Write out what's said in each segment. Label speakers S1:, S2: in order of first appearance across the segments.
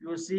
S1: QC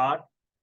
S1: 8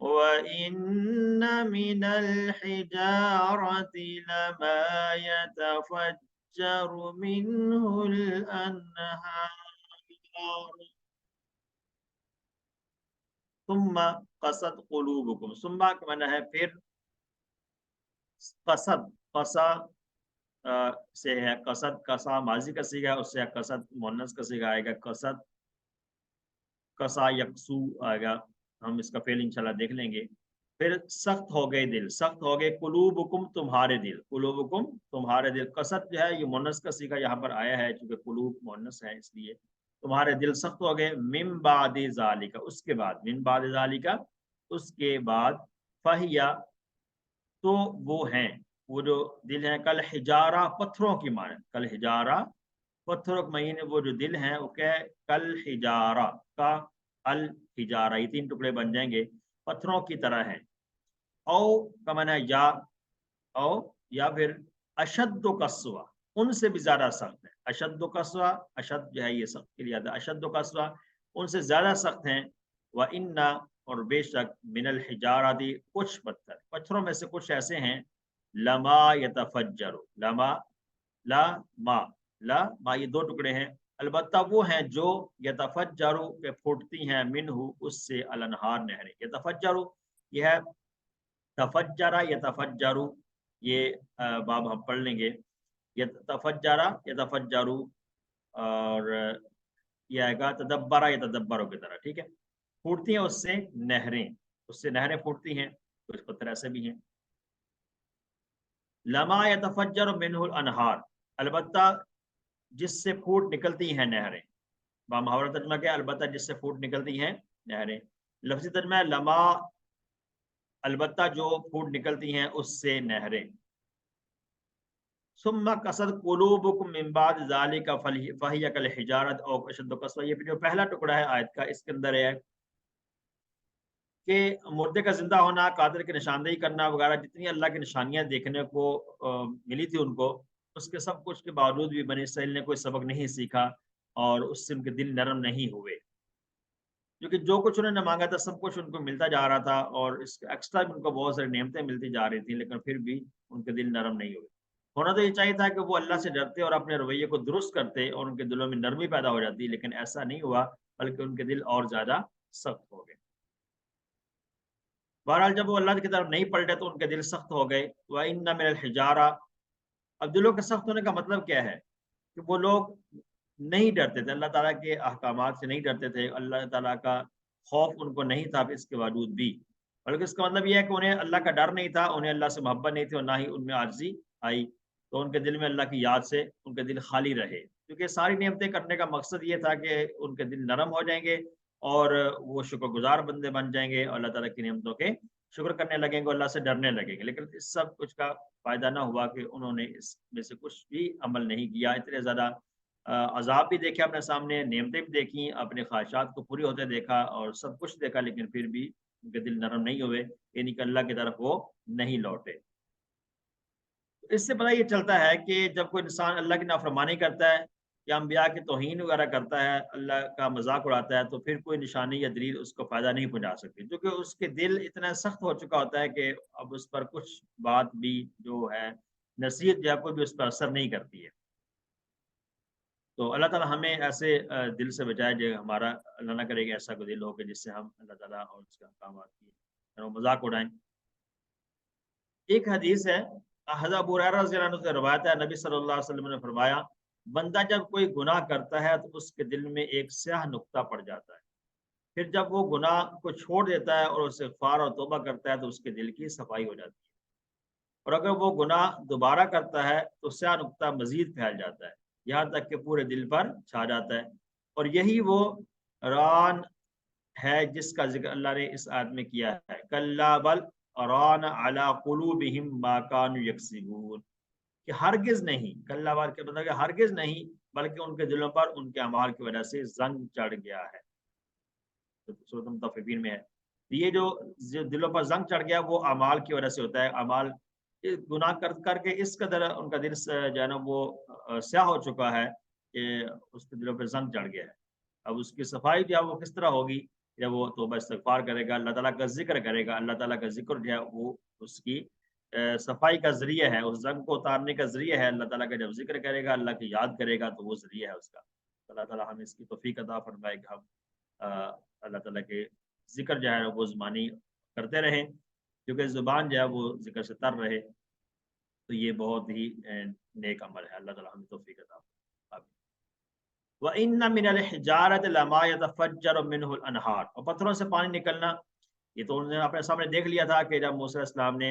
S1: وَإِنَّ مِنَ الْحِجَارَةِ لَمَا يَتَفَجَّرُ مِنْهُ الْأَنْهَارُ ثُمَّ قَسَتْ قُلُوبُكُمْ ثُمَّ کا معنی ہے پھر، قصد قصا سے ہے، قصد قصا ماضی کا صیغہ ہے، اس سے قصد مؤنث کا صیغہ آئے گا، قصد قصا یکسو آئے گا، ہم اس کا فعل انشاءاللہ دیکھ لیں گے۔ پھر سخت ہو گئے دل، سخت ہو گئے قلوبکم تمہارے دل، قلوبکم تمہارے دل، قصد جو ہے یہ مؤنث کا صیغہ یہاں پر آیا ہے چونکہ قلوب مؤنث ہے اس لیے تمہارے دل سخت ہو گئے، من بعد ذالک اس کے بعد، من بعد ذالک اس کے بعد، فہیا تو وہ ہیں، وہ جو دل ہیں، کل حجارہ پتھروں کی مانند، کل حجارہ پتھروں کے معنی وہ جو دل ہیں وہ کیا ہے، کل حجارہ کا الحجارہ، یہ تین ٹکڑے بن جائیں گے، پتھروں کی طرح ہیں، او کا معنی ہے یا، او یا پھر اشد و قسوہ ان سے بھی زیادہ سخت ہے، اشد و قسوہ، اشد جو ہے یہ سخت کے لیے آتا ہے، اشد و قسوہ ان سے زیادہ سخت ہیں، وَإِنَّ اور بے شک من الحجارات کچھ پتھر، پتھروں میں سے کچھ ایسے ہیں، لما یتفجر، لما لا ما، لا ما یہ دو ٹکڑے ہیں، البتہ وہ ہیں جو یتفجر کے پھوٹتی ہیں، منہ اس سے الانہار نہریں، یتفجر یہ ہے تفجرا یتفجر، یہ باب ہم پڑھ لیں گے، یتفجرا یتفجر، اور یہ آئے گا تدبرا یتدبرو کی طرح، ٹھیک ہے، پھوٹتی ہیں اس سے نہریں، اس سے نہریں پھوٹتی ہیں، کچھ پتھر ایسے بھی ہیں، لما یتفجر منہ الانہار البتہ جس سے پھوٹ نکلتی ہیں نہریں، بامحاورہ ترجمہ کیا، البتہ جس سے پھوٹ نکلتی ہیں نہریں، لفظی ترجمہ ہے لما البتہ جو پھوٹ نکلتی ہیں اس سے نہریں، ثم قصد قلوبکم من بعد ذالک فہی کالحجارۃ او اشد قسوہ، یہ جو پہلا ٹکڑا ہے آیت کا اس کے اندر ہے کہ مردے کا زندہ ہونا، قادر کی نشاندہی کرنا وغیرہ جتنی اللہ کی نشانیاں دیکھنے کو ملی تھی ان کو، اس کے سب کچھ کے باوجود بھی بنی اسرائیل نے کوئی سبق نہیں سیکھا اور اس سے ان کے دل نرم نہیں ہوئے، کیونکہ جو کچھ انہوں نے مانگا تھا سب کچھ ان کو ملتا جا رہا تھا اور اس ایکسٹرا بھی ان کو بہت ساری نعمتیں ملتی جا رہی تھیں، لیکن پھر بھی ان کے دل نرم نہیں ہوئے۔ ہونا تو یہ چاہیے تھا کہ وہ اللہ سے ڈرتے اور اپنے رویے کو درست کرتے اور ان کے دلوں میں نرمی پیدا ہو جاتی، لیکن ایسا نہیں ہوا بلکہ ان کے دل اور زیادہ سخت ہو گئے۔ بہرحال جب وہ اللہ کی طرف نہیں پلٹے تو ان کے دل سخت ہو گئے، وَإِنَّ مِنَ الْحِجَارَةِ اب دلوں کے سخت ہونے کا مطلب کیا ہے کہ وہ لوگ نہیں ڈرتے تھے اللہ تعالیٰ کے احکامات سے، نہیں ڈرتے تھے، اللہ تعالیٰ کا خوف ان کو نہیں تھا اس کے باوجود بھی، بلکہ اس کا مطلب یہ ہے کہ انہیں اللہ کا ڈر نہیں تھا، انہیں اللہ سے محبت نہیں تھی اور نہ ہی ان میں عاجزی آئی، تو ان کے دل میں اللہ کی یاد سے ان کے دل خالی رہے، کیونکہ ساری نعمتیں کرنے کا مقصد یہ تھا کہ ان کے دل نرم ہو جائیں گے اور وہ شکر گزار بندے بن جائیں گے اور اللہ تعالیٰ کی نعمتوں کے شکر کرنے لگیں گے، اللہ سے ڈرنے لگیں گے، لیکن اس سب کچھ کا فائدہ نہ ہوا کہ انہوں نے اس میں سے کچھ بھی عمل نہیں کیا، اتنے زیادہ عذاب بھی دیکھے اپنے سامنے، نعمتیں بھی دیکھیں، اپنے خواہشات کو پوری ہوتے دیکھا اور سب کچھ دیکھا، لیکن پھر بھی ان کے دل نرم نہیں ہوئے، یعنی کہ اللہ کی طرف وہ نہیں لوٹے۔ اس سے پتہ یہ چلتا ہے کہ جب کوئی انسان اللہ کی نافرمانی کرتا ہے یا انبیاء کی توہین وغیرہ کرتا ہے، اللہ کا مذاق اڑاتا ہے، تو پھر کوئی نشانی یا دلیل اس کو فائدہ نہیں پہنچا سکتی، کیونکہ اس کے دل اتنا سخت ہو چکا ہوتا ہے کہ اب اس پر کچھ بات بھی جو ہے نصیحت یا کوئی بھی اس پر اثر نہیں کرتی ہے۔ تو اللہ تعالیٰ ہمیں ایسے دل سے بچائے جو ہمارا اللہ نہ کرے کہ ایسا کوئی دل ہو کہ جس سے ہم اللہ تعالیٰ اور اس کے احکامات کی مذاق اڑائیں۔ ایک حدیث ہے، حضرت ابو ہریرہ رضی اللہ عنہ سے روایت ہے، نبی صلی اللہ علیہ وسلم نے فرمایا، بندہ جب کوئی گناہ کرتا ہے تو اس کے دل میں ایک سیاہ نقطہ پڑ جاتا ہے، پھر جب وہ گناہ کو چھوڑ دیتا ہے اور استغفار اور توبہ کرتا ہے تو اس کے دل کی صفائی ہو جاتی ہے، اور اگر وہ گناہ دوبارہ کرتا ہے تو سیاہ نقطہ مزید پھیل جاتا ہے یہاں تک کہ پورے دل پر چھا جاتا ہے، اور یہی وہ ران ہے جس کا ذکر اللہ نے اس آیت میں کیا ہے، کلا بل ران علی قلوبہم ما کانوا یکسبون، کہ ہرگز نہیں، کلا بل کے مطلب کہ ہرگز نہیں، بلکہ ان کے دلوں پر ان کے اعمال کی وجہ سے زنگ چڑھ گیا ہے، سورۃ المطففین میں ہے، یہ جو دلوں پر زنگ چڑھ گیا وہ اعمال کی وجہ سے ہوتا ہے، اعمال گناہ کر کر کے اس قدر ان کا دل جو ہے نا وہ سیاہ ہو چکا ہے کہ اس کے دلوں پہ زنگ چڑھ گیا ہے۔ اب اس کی صفائی جو ہے وہ کس طرح ہوگی، جب وہ توبہ استغفار کرے گا، اللہ تعالیٰ کا ذکر کرے گا، اللہ تعالیٰ کا ذکر جو ہے وہ اس کی صفائی کا ذریعہ ہے، اس زنگ کو اتارنے کا ذریعہ ہے۔ اللہ تعالیٰ کا جب ذکر کرے گا، اللہ کی یاد کرے گا، تو وہ ذریعہ ہے اس کا۔ اللہ تعالیٰ ہمیں اس کی توفیق عطا فرمائے کہ ہم اللہ تعالیٰ کے ذکر جو ہے وہ زبانی کرتے رہیں، کیونکہ زبان جو ہے وہ ذکر سے تر رہے تو یہ بہت ہی نیک عمل ہے۔ اللہ تعالیٰ ہمیں توفیق عطا فرمائے۔ وَإِنَّ مِنَ الْحِجَارَةِ لَمَا يَتَفَجَّرُ مِنْهُ الْأَنْهَارُ، اور پتھروں سے پانی نکلنا، یہ تو انہوں نے اپنے سامنے دیکھ لیا تھا کہ جب موسیٰ علیہ السلام نے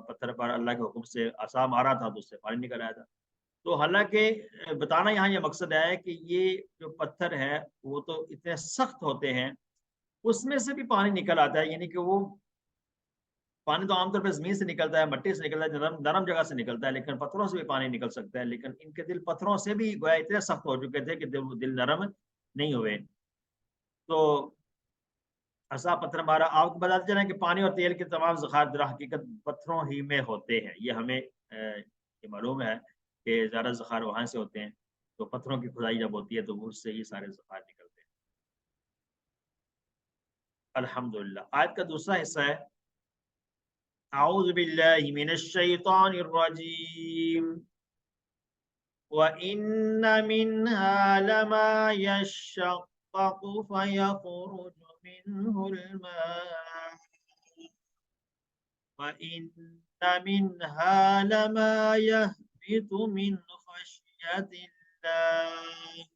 S1: پتھر پر اللہ کے حکم سے عصا مارا تھا تو اس سے پانی نکل آیا تھا۔ تو حالانکہ بتانا یہاں یہ مقصد ہے کہ یہ جو پتھر ہے وہ تو اتنے سخت ہوتے ہیں، اس میں سے بھی پانی نکل آتا ہے، یعنی کہ وہ پانی تو عام طور پہ زمین سے نکلتا ہے، مٹی سے نکلتا ہے، نرم جگہ سے نکلتا ہے، لیکن پتھروں سے بھی پانی نکل سکتا ہے۔ لیکن ان کے دل پتھروں سے بھی گویا اتنے سخت ہو چکے تھے کہ دل نرم نہیں ہوئے۔ تو عصا پتھر مارا، آپ کو بتاتے چلیں کہ پانی اور تیل کے تمام ذخائر در حقیقت پتھروں ہی میں ہوتے ہیں۔ یہ ہمیں یہ معلوم ہے کہ زیادہ ذخائر وہاں سے ہوتے ہیں، تو پتھروں کی کھدائی جب ہوتی ہے تو اس سے ہی سارے ذخائر نکلتے ہیں۔ الحمدللہ۔ آیت کا دوسرا حصہ ہے اعوذ باللہ من الشیطان الرجیم وَإِنَّ مِنْهَا لَمَا يَشَّقَّقُ فَيَخْرُجُ مِنْهُ الْمَاءُ وَإِنَّ مِنْهَا لَمَا يَهْبِطُ مِنْ خَشْيَةِ اللَّهِ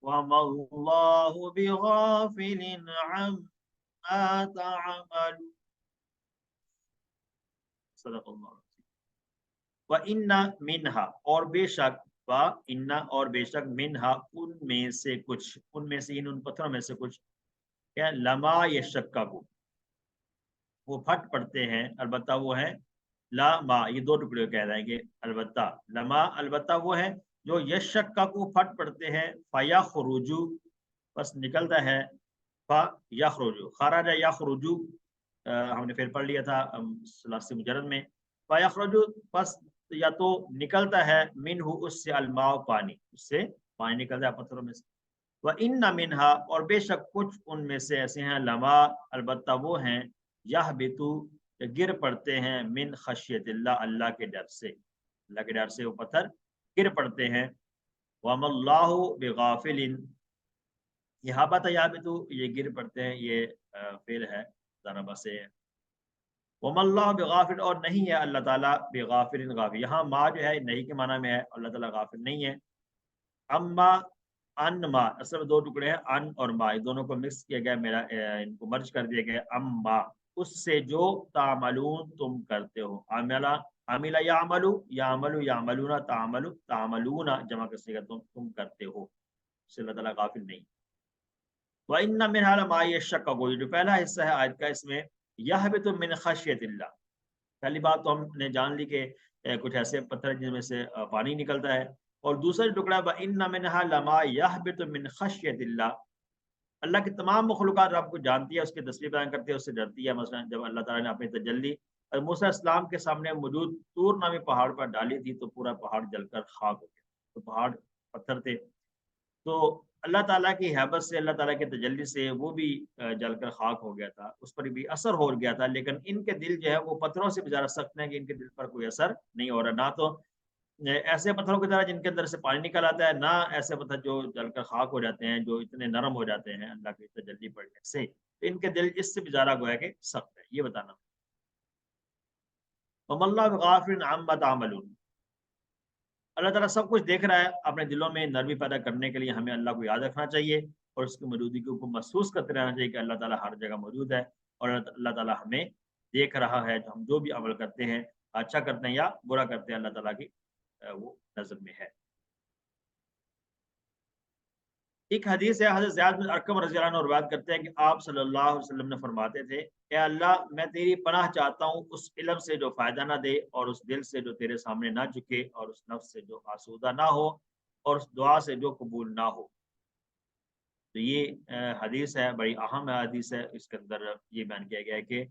S1: وَمَا اللَّهُ بِغَافِلٍ عَمَّا تَعْمَلُونَ۔ صدق اللہ۔ وَإِنَّ مِنْهَا، اور بے شک، وَإِنَّ اور بے شک، مِنْهَا ان میں سے کچھ، ان میں سے ان پتھروں میں سے کچھ، کیا لما یشقق، وہ پھٹ پڑتے ہیں، البتہ وہ ہے لا ما، یہ دو ٹکڑے کہہ رہے ہیں کہ البتہ لما، البتہ وہ ہے جو یشقق پھٹ پڑتے ہیں، فیخرج بس نکلتا ہے، فیخرج خرج یخرج، ہم نے پھر پڑھ لیا تھا ثلاثی مجرد میں، فیخرج بس یا تو نکلتا ہے، منہ اس سے، الماء پانی، اس سے پانی نکلتا ہے پتھروں میں سے، وَإِنَّ مِنْهَا اور بے شک کچھ ان میں سے ایسے ہیں، لما البتہ وہ ہیں، یہبطو گر پڑتے ہیں، من خشیت اللہ اللہ کے ڈر سے، اللہ کے ڈر سے وہ پتھر گر پڑتے ہیں، وَمَا اللَّهُ بِغَافِلٍ، یہ ہبط یہبطو یہ گر پڑتے ہیں، یہ فعل ہے ضربہ سے، وَمَا اللَّهُ بِغَافِلٍ اور نہیں ہے اللہ تعالیٰ، بِغَافِلٍ غافل، یہاں ما جو ہے نہیں کے معنی میں ہے، اللہ تعالیٰ غافل نہیں ہے، اما ان ما، اصل دو ٹکڑے ہیں ان اور ما، یہ دونوں کو مکس کیا گیا، میرا ان کو مرج کر دیا گیا، اما اس سے جو تعملون تم کرتے ہو، عملا عمل یعملو یعملو یعملون تعملو تعملون جمع کر صیغہ تم کرتے ہو، اس سے اللہ تعالیٰ غافل نہیں۔ وَإِنَّ مِنْهَا لَمَا يَشَّقَّقُ، یہ جو پہلا حصہ ہے آیت کا، اس میں یَهْبِطُ مِنْ خَشْيَةِ اللَّهِ، پہلی بات تو ہم نے جان لی کہ کچھ ایسے پتھر جن میں سے پانی نکلتا ہے، اور دوسرا ٹکڑا وَإِنَّ مِنْهَا لَمَا يَهْبِطُ مِنْ خَشْيَةِ اللَّهِ، اللہ کی تمام مخلوقات رب کو جانتی ہے، اس کی تصویر بیان کرتی ہے، اس سے ڈرتی ہے۔ مثلا جب اللہ تعالیٰ نے اپنی تجلی موسیٰ علیہ السلام کے سامنے موجود طور نامی پہاڑ پر ڈالی تھی تو پورا پہاڑ جل کر خاک ہو گیا، تو پہاڑ پتھر تھے، تو اللہ تعالیٰ کی ہیبت سے، اللہ تعالیٰ کی تجلی سے وہ بھی جل کر خاک ہو گیا تھا، اس پر بھی اثر ہو گیا تھا، لیکن ان کے دل جو ہے وہ پتھروں سے بھی زیادہ سخت ہیں کہ ان کے دل پر کوئی اثر نہیں ہو رہا، نہ تو ایسے پتھروں کی طرح جن کے اندر سے پانی نکل آتا ہے، نہ ایسے پتھر جو جل کر خاک ہو جاتے ہیں، جو اتنے نرم ہو جاتے ہیں اللہ کی تجلی پڑنے سے، ان کے دل اس سے بھی زیادہ گویا کہ سخت ہے، یہ بتانا۔ وَمَا اللَّهُ بِغَافِلٍ عَمَّا تَعْمَلُونَ، اللہ تعالیٰ سب کچھ دیکھ رہا ہے، اپنے دلوں میں نرمی پیدا کرنے کے لیے ہمیں اللہ کو یاد رکھنا چاہیے اور اس کی موجودگی کو محسوس کرتے رہنا چاہیے کہ اللہ تعالیٰ ہر جگہ موجود ہے، اور اللہ تعالیٰ ہمیں دیکھ رہا ہے، ہم جو بھی عمل کرتے ہیں، اچھا کرتے ہیں یا برا کرتے ہیں، اللہ تعالیٰ کی وہ نظر میں ہے۔ ایک حدیث ہے، حضرت زیاد بن ارقم رضی اللہ عنہ روایت کرتے ہیں کہ آپ صلی اللہ علیہ وسلم نے فرماتے تھے، اے اللہ میں تیری پناہ چاہتا ہوں اس علم سے جو فائدہ نہ دے، اور اس دل سے جو تیرے سامنے نہ جھکے، اور اس نفس سے جو آسودہ نہ ہو، اور اس دعا سے جو قبول نہ ہو۔ تو یہ حدیث ہے، بڑی اہم حدیث ہے، اس کے اندر یہ بیان کیا گیا ہے کہ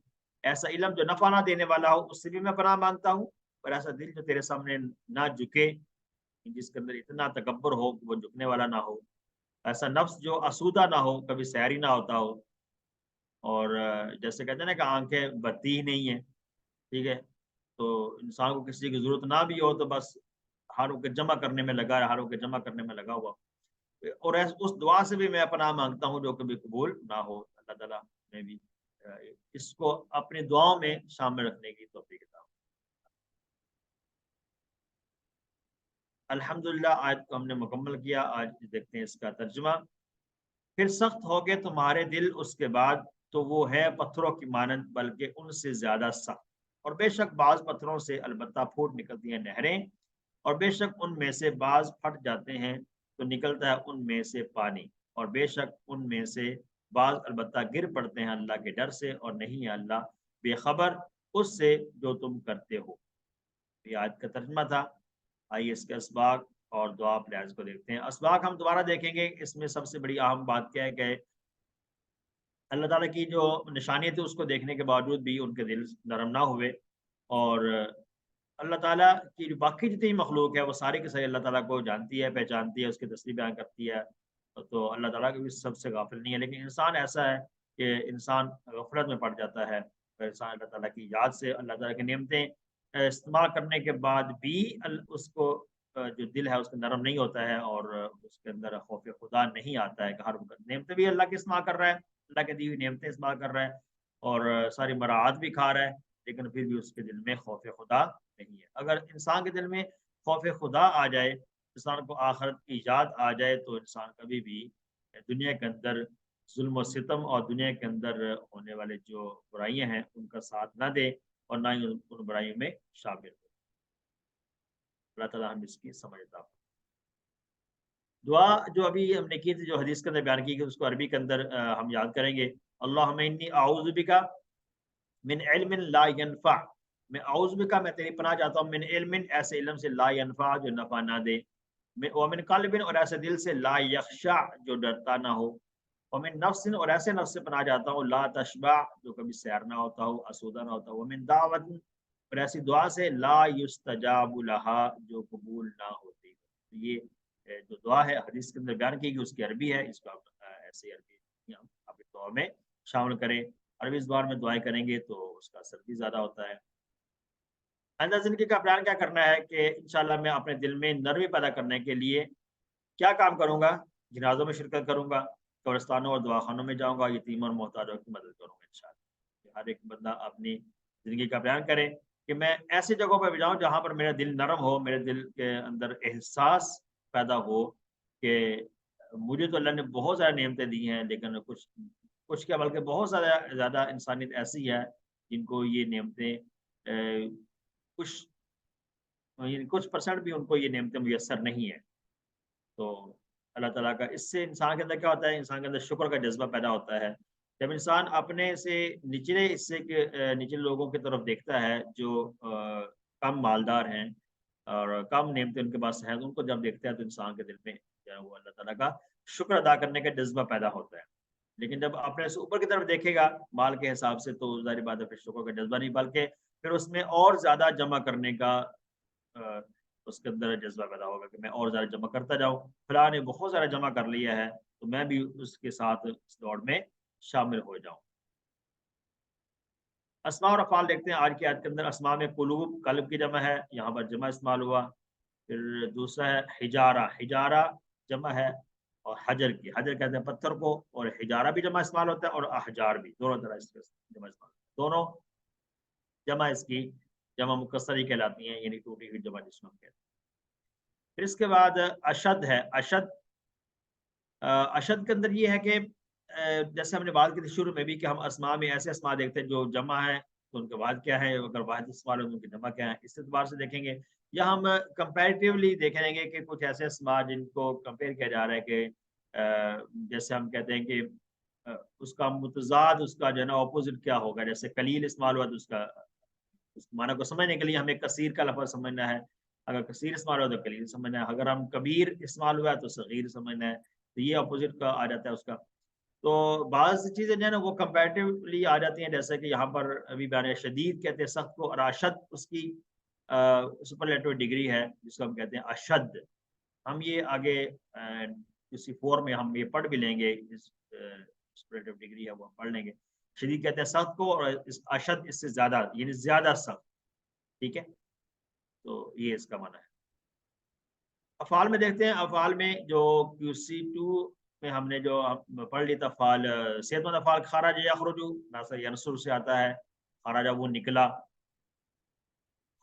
S1: ایسا علم جو نفع نہ دینے والا ہو اس سے بھی میں پناہ مانگتا ہوں، اور ایسا دل جو تیرے سامنے نہ جھکے، جس کے اندر اتنا تکبر ہو کہ وہ جھکنے والا نہ ہو، ایسا نفس جو آسودہ نہ ہو، کبھی سیری نہ ہوتا ہو، اور جیسے کہتے ہیں نا کہ آنکھیں بتی ہی نہیں ہیں، ٹھیک ہے، تو انسان کو کسی کی ضرورت نہ بھی ہو تو بس ہاروں کے جمع کرنے میں لگا ہے، ہاروں کے جمع کرنے میں لگا ہوا، اور اس دعا سے بھی میں پناہ مانگتا ہوں جو کبھی قبول نہ ہو۔ اللہ تعالیٰ میں بھی اس کو اپنی دعاؤں میں شامل رکھنے کی توفیق عطا۔ الحمدللہ آیت کو ہم نے مکمل کیا، آج دیکھتے ہیں اس کا ترجمہ۔ پھر سخت ہو گئے تمہارے دل اس کے بعد، تو وہ ہے پتھروں کی مانند بلکہ ان سے زیادہ سخت، اور بے شک بعض پتھروں سے البتہ پھوٹ نکلتی ہیں نہریں، اور بے شک ان میں سے بعض پھٹ جاتے ہیں تو نکلتا ہے ان میں سے پانی، اور بے شک ان میں سے بعض البتہ گر پڑتے ہیں اللہ کے ڈر سے، اور نہیں ہے اللہ بے خبر اس سے جو تم کرتے ہو۔ یہ آیت کا ترجمہ تھا۔ آئیے اس کے اسباق اور دعا پلیئرز کو دیکھتے ہیں۔ اسباق ہم دوبارہ دیکھیں گے، اس میں سب سے بڑی اہم بات کیا ہے کہ اللہ تعالیٰ کی جو نشانی تھی اس کو دیکھنے کے باوجود بھی ان کے دل نرم نہ ہوئے، اور اللہ تعالیٰ کی باقی جتنی مخلوق ہے وہ ساری کی ساری اللہ تعالیٰ کو جانتی ہے، پہچانتی ہے، اس کی تصویر بیان کرتی ہے، تو اللہ تعالیٰ کی بھی سب سے غافل نہیں ہے۔ لیکن انسان ایسا ہے کہ انسان غفلت میں پڑ جاتا ہے، انسان اللہ تعالیٰ کی یاد سے، اللہ تعالیٰ کی نعمتیں استعمال کرنے کے بعد بھی اس کو جو دل ہے اس کا نرم نہیں ہوتا ہے، اور اس کے اندر خوف خدا نہیں آتا ہے کہ ہر وقت نعمتیں بھی اللہ کی استعمال کر رہا ہے، اللہ کے دی ہوئی نعمتیں استعمال کر رہا ہے، اور ساری مراعات بھی کھا رہا ہے، لیکن پھر بھی اس کے دل میں خوف خدا نہیں ہے۔ اگر انسان کے دل میں خوف خدا آ جائے، انسان کو آخرت کی یاد آ جائے، تو انسان کبھی بھی دنیا کے اندر ظلم و ستم اور دنیا کے اندر ہونے والے جو برائیاں ہیں ان کا ساتھ نہ دے، اور نہ ہی ان برائیوں میں شامل ہو۔ اللہ تعالیٰ ہم اس کی سمجھتا ہوں۔ دعا جو ابھی ہم نے کی تھی، جو حدیث کے اندر بیان کی گئی، اس کو عربی کے اندر ہم یاد کریں گے۔ اللہم انی اعوذ بک من علم لا ينفع، میں اعوذ بکا، میں تیری پناہ چاہتا ہوں، من علم، ایسے علم سے، لا ينفع، جو نفع نہ دے، ومن قلب، اور ایسے دل سے، لا یخشع، جو ڈرتا نہ ہو، ومن نفس، اور ایسے نفس سے پناہ چاہتا ہوں، لا تشبع، جو کبھی سیر نہ ہوتا ہو، آسودہ نہ ہوتا ہو، ومن دعوت، اور ایسی دعا سے، لا یستجاب لها، جو قبول نہ ہوتی۔ یہ جو دعا ہے حدیث کے اندر بیان کی گئی، اس کی عربی ہے، اس کو آپ ایسے عربی اپنے دعا میں شامل کریں۔ عربی زبان میں دعائیں کریں گے تو اس کا اثر بھی زیادہ ہوتا ہے۔ آئندہ زندگی کا پلان کیا کرنا ہے کہ انشاءاللہ میں اپنے دل میں نرمی پیدا کرنے کے لیے کیا کام کروں گا؟ جنازوں میں شرکت کروں گا، قبرستانوں اور دعاخانوں میں جاؤں گا، یتیم اور محتاجوں کی مدد کروں گا انشاءاللہ۔ ہر ایک بندہ اپنی زندگی کا بیان کرے کہ میں ایسی جگہوں پہ بھی جاؤں جہاں پر میرا دل نرم ہو، میرے دل کے اندر احساس پیدا ہو کہ مجھے تو اللہ نے بہت زیادہ نعمتیں دی ہیں، لیکن کچھ کیا بلکہ بہت زیادہ انسانیت ایسی ہے جن کو یہ نعمتیں کچھ کچھ پرسنٹ بھی ان کو یہ نعمتیں میسر نہیں ہیں۔ تو اللہ تعالیٰ کا اس سے انسان کے اندر کیا ہوتا ہے؟ انسان کے اندر شکر کا جذبہ پیدا ہوتا ہے۔ جب انسان اپنے سے نچلے حصے کے نچلے لوگوں کی طرف دیکھتا ہے جو کم مالدار ہیں اور کم نعمتیں ان کے پاس ہیں، ان کو جب دیکھتا ہے تو انسان کے دل میں جو ہے وہ اللہ تعالیٰ کا شکر ادا کرنے کا جذبہ پیدا ہوتا ہے۔ لیکن جب اپنے سے اوپر کی طرف دیکھے گا مال کے حساب سے، تو ظاہر بات ہے پھر شکر کا جذبہ نہیں، بلکہ پھر اس میں اور زیادہ جمع کرنے کا اس کے اندر جذبہ پیدا ہوگا کہ میں اور زیادہ جمع کرتا جاؤں، فلاں نے بہت زیادہ جمع کر لیا ہے تو میں بھی اس کے ساتھ اس دوڑ میں شامل ہو جاؤں۔ اسماء اور افعال دیکھتے ہیں آج کی آیت کے اندر۔ اسماء میں قلوب، قلب کی جمع ہے، یہاں پر جمع استعمال ہوا۔ پھر دوسرا ہے حجارہ، حجارہ جمع ہے، اور حجر کی، حجر کہتے ہیں پتھر کو، اور حجارہ بھی جمع استعمال ہوتا ہے، اور احجار بھی، دونوں طرح اس کے جمع استعمال، دونوں جمع اس کی جمع مکسر ہی کہلاتی ہیں، یعنی ٹوٹی ہوئی جمع جس کو ہم کہتے ہیں۔ پھر اس کے بعد اشد ہے۔ اشد کے اندر یہ ہے کہ جیسے ہم نے بات کی تھی شروع میں بھی کہ ہم اسماء میں ایسے اسماء دیکھتے ہیں جو جمع ہے تو ان کے بعد کیا ہے، اگر واحد استعمال ہو تو ان کی جمع کیا ہے، اس اعتبار سے دیکھیں گے، یا ہم کمپیریٹیولی دیکھیں گے کہ کچھ ایسے اسماء جن کو کمپیئر کیا جا رہا ہے کہ جیسے ہم کہتے ہیں کہ اس کا متضاد، اس کا جو ہے نا اپوزٹ کیا ہوگا، جیسے قلیل استعمال ہوا تو اس معنی کو سمجھنے کے لیے ہمیں کثیر کا لفظ سمجھنا ہے، اگر کثیر استعمال ہوا تو قلیل سمجھنا ہے، اگر ہم کبیر استعمال ہوا تو صغیر سمجھنا ہے، تو یہ اپوزٹ کا آ جاتا ہے اس کا۔ تو بعض چیزیں جو ہے نا وہ کمپیریٹیولی آ جاتی ہیں، جیسے کہ یہاں پر ابھی بیان شدید کہتے ہیں سخت کو، اور اشد اس کی سپرلیٹو ڈگری ہے جس کو ہم کہتے ہیں اشد۔ ہم یہ آگے کسی فور میں ہم یہ پڑھ بھی لیں گے، سپرلیٹو ڈگری ہے وہ ہم پڑھ لیں گے۔ شدید کہتے ہیں سخت کو، اور اشد اس سے زیادہ یعنی زیادہ سخت. ٹھیک ہے، تو یہ اس کا معنی ہے. افعال میں دیکھتے ہیں، افعال میں جو QC2 میں ہم نے جو پڑھ لی تھا افعال صحت مند افعال، خرج یخرج ناصر ینصر سے آتا ہے، خرج وہ نکلا.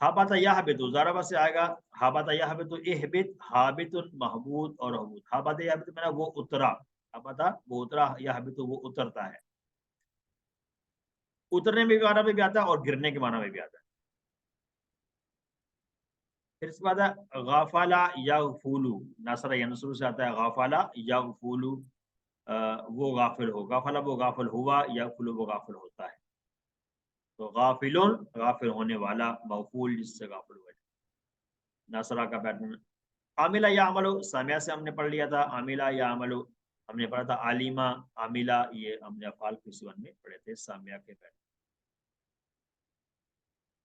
S1: حبط یحبط ضرب سے آئے گا، حبط یحبط احبط حابط محبوط اور حبوط. حبط یحبط میں وہ اترا، حبط وہ اترا، یحبط وہ اترتا ہے. اترنے میں بھی معنی میں بھی آتا ہے اور گرنے کے معنی میں بھی آتا ہے. پھر اس کے بعد غافلا یغفلو، نصر ینصر سے آتا ہے غافلا یغفلو، وہ غافل ہو. غافلا وہ غافل ہوا، یغفلو وہ غافل ہوتا ہے. تو غافلون غافل ہونے والا، مغفول جس سے غافل ہوا. ناصرہ کا پیٹرن. عاملہ یا عملو سامیہ سے ہم نے پڑھ لیا تھا، عاملہ یا عملو ہم نے پڑھا تھا. عالمہ عاملہ یہ ہم نے افعال QC1 میں پڑھے تھے سامیہ کے پیٹرن.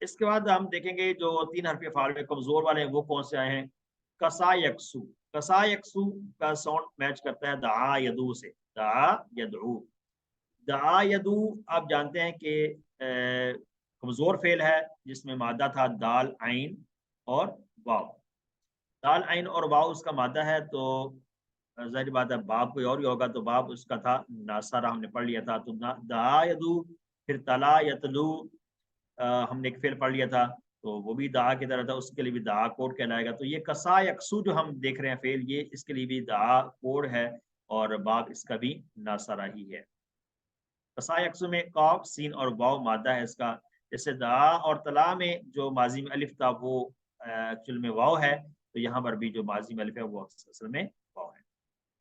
S1: اس کے بعد ہم دیکھیں گے جو 3 حرفی افعال میں کمزور والے ہیں وہ کون سے آئے ہیں. کسا یکسو، کسا یکسو کا ساؤنڈ میچ کرتا ہے دعا یدو سے، دعا یدعو. دعا یدو آپ جانتے ہیں کہ کمزور فعل ہے جس میں مادہ تھا دال عین اور واو. دال عین اور واو اس کا مادہ ہے، تو ظاہر بات ہے باب کوئی اور ہی ہوگا، تو باب اس کا تھا ناصرہ، ہم نے پڑھ لیا تھا. تو دعا یدو. پھر تلا یتلو ہم نے ایک فعل پڑھ لیا تھا، تو وہ بھی دعا کی طرح تھا، اس کے لیے بھی دعا کوڈ کہلائے گا. تو یہ کسا یکسو جو ہم دیکھ رہے ہیں فعل، یہ اس کے لیے بھی دعا کوڈ ہے اور باب اس کا بھی ناصرہ ہی ہے. کسا یکسو میں قاف سین اور واو مادہ ہے اس کا. جیسے دعا اور تلا میں جو ماضی میں الف تھا وہ ایکچوئل میں واو ہے، تو یہاں پر بھی جو ماضی میں الف ہے وہ اصل میں واو ہے.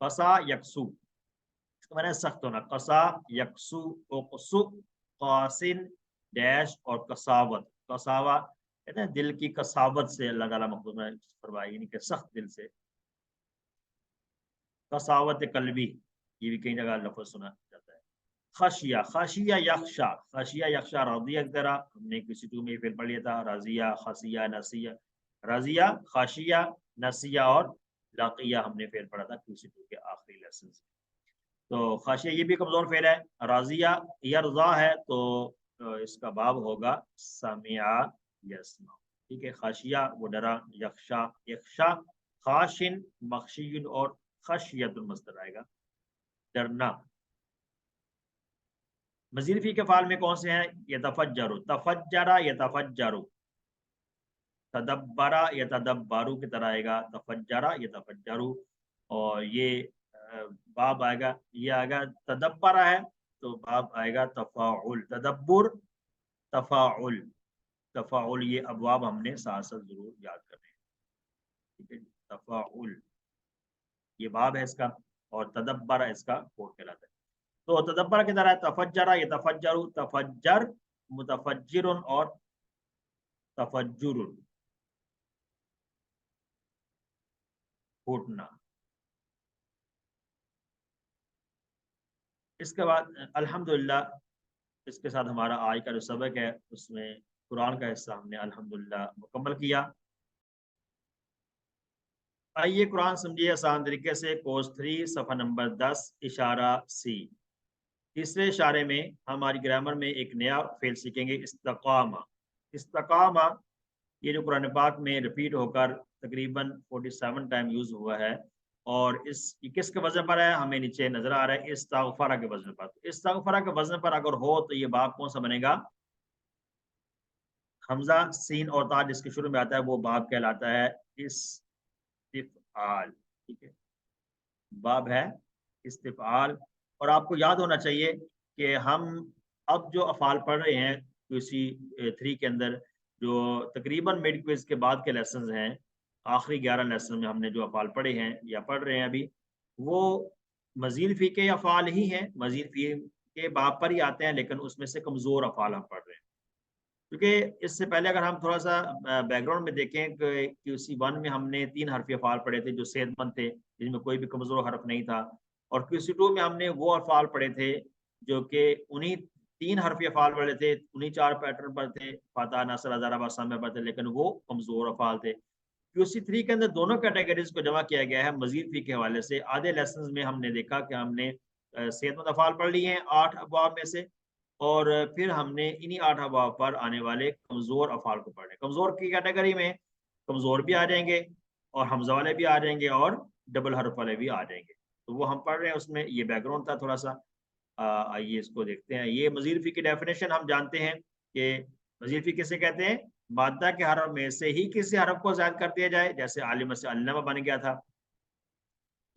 S1: قصا یکسو اس کا معنی سخت ہونا. قصا یکسو اقسو قاسن ڈیش اور کساوت. کساوا کہتے ہیں دل کی کساوت سے اللہ تعالیٰ مخلوق میں فرمایا، یعنی کہ سخت دل سے. کساوت قلبی یہ بھی کئی جگہ لفظ سنا جاتا ہے. خشیہ، خشیہ یخشا، خشیہ یخشا راضیہ کی طرح ہم نے QC2 میں پھر پڑھ لیا تھا. راضیہ، خشیہ، نسیہ. راضیہ، خشیہ، نسیہ اور لاقیہ ہم نے پھر پڑھا تھا QC2 کے آخری لیسن سے. تو خاشیہ یہ بھی کمزور فعل ہے. راضیہ یرضا ہے تو اس کا باب ہوگا سمع یسمع. ٹھیک ہے، خاشیہ وہ ڈرا، یخشا یخشا، خاشن مخشین اور خشیت المصدر آئے گا ڈرنا. مزید فی کے فعال میں کون سے ہیں. یتفجر، تفجرا یتفجر، تدبرا یتدبرو کی طرح آئے گا تفجرا یتفجرو. اور یہ باب آئے گا، یہ آئے گا تدبرا ہے تو باب آئے گا تفاعل. تدبر، تفاعل، تفاعل یہ ابواب ہم نے ساتھ ساتھ ضرور یاد کرنے ہیں. ٹھیک ہے، تفاعل یہ باب ہے اس کا، اور تدبر اس کا کوڈ کہلاتا ہے. تو تدبر کی طرح تفجرا یتفجر، تفجر متفجر اور تفجر پھوٹنا. اس کے بعد الحمدللہ اس کے ساتھ ہمارا آج کا جو سبق ہے اس میں قرآن کا حصہ ہم نے الحمدللہ مکمل کیا. آئیے قرآن سمجھیے آسان طریقے سے. کورس 3 صفحہ نمبر 10 اشارہ سی. تیسرے اشارے میں ہماری گرامر میں ایک نیا فعل سیکھیں گے، استقامہ. استقامہ یہ جو قرآن پاک میں ریپیٹ ہو کر تقریباً 47 ٹائم یوز ہوا ہے، اور اس کس کے وزن پر ہے ہمیں نیچے نظر آ رہا ہے، استغفرہ کے وزن پر. استغفرہ کے وزن پر اگر ہو تو یہ باب کون سا بنے گا. حمزہ سین اور تا جس کے شروع میں آتا ہے وہ باب کہلاتا ہے استفعال. ٹھیک ہے، باب ہے استفعال. اور آپ کو یاد ہونا چاہیے کہ ہم اب جو افعال پڑھ رہے ہیں QC3 کے اندر، جو تقریباً مڈ کوئز کے بعد کے لیسنز ہیں، آخری 11 لیسن میں ہم نے جو افعال پڑھے ہیں یا پڑھ رہے ہیں ابھی، وہ مزید فی کے افعال ہی ہیں، مزید فی کے باب پر ہی آتے ہیں، لیکن اس میں سے کمزور افعال ہم پڑھ رہے ہیں. کیونکہ اس سے پہلے اگر ہم تھوڑا سا بیک گراؤنڈ میں دیکھیں کہ QC1 میں ہم نے 3 حرفی افعال پڑھے تھے جو صحت مند تھے، جن میں کوئی بھی کمزور حرف نہیں تھا. اور QC2 میں ہم نے وہ افعال پڑھے تھے جو کہ انہی 3 حرفی افعال پڑھے تھے، انہی 4 پیٹرن پر تھے، فاتح، ناصر، ضرب، سامع پر تھے، لیکن وہ کمزور افعال تھے. QC3 کے اندر دونوں کیٹیگریز کو جمع کیا گیا ہے مزید فی کے حوالے سے. آدھے لیسنز میں ہم نے دیکھا کہ ہم نے صحت مند افعال پڑھ لی ہیں 8 ابواب میں سے، اور پھر ہم نے انہی 8 ابواب پر آنے والے کمزور افعال کو پڑھنے. کمزور کی کیٹیگری میں کمزور بھی آ جائیں گے اور حمزہ والے بھی آ جائیں گے اور ڈبل حرف والے بھی آ جائیں گے. تو وہ ہم پڑھ رہے ہیں. اس میں یہ بیک گراؤنڈ تھا تھوڑا سا. آئیے اس کو دیکھتے ہیں. یہ مزید فی کی ڈیفینیشن ہم جانتے ہیں کہ مزید فی کسے کہتے ہیں؟ مادہ کے حرف میں سے ہی کسی حرف کو زائد کر دیا جائے, جیسے عالم سے علامہ بن گیا تھا,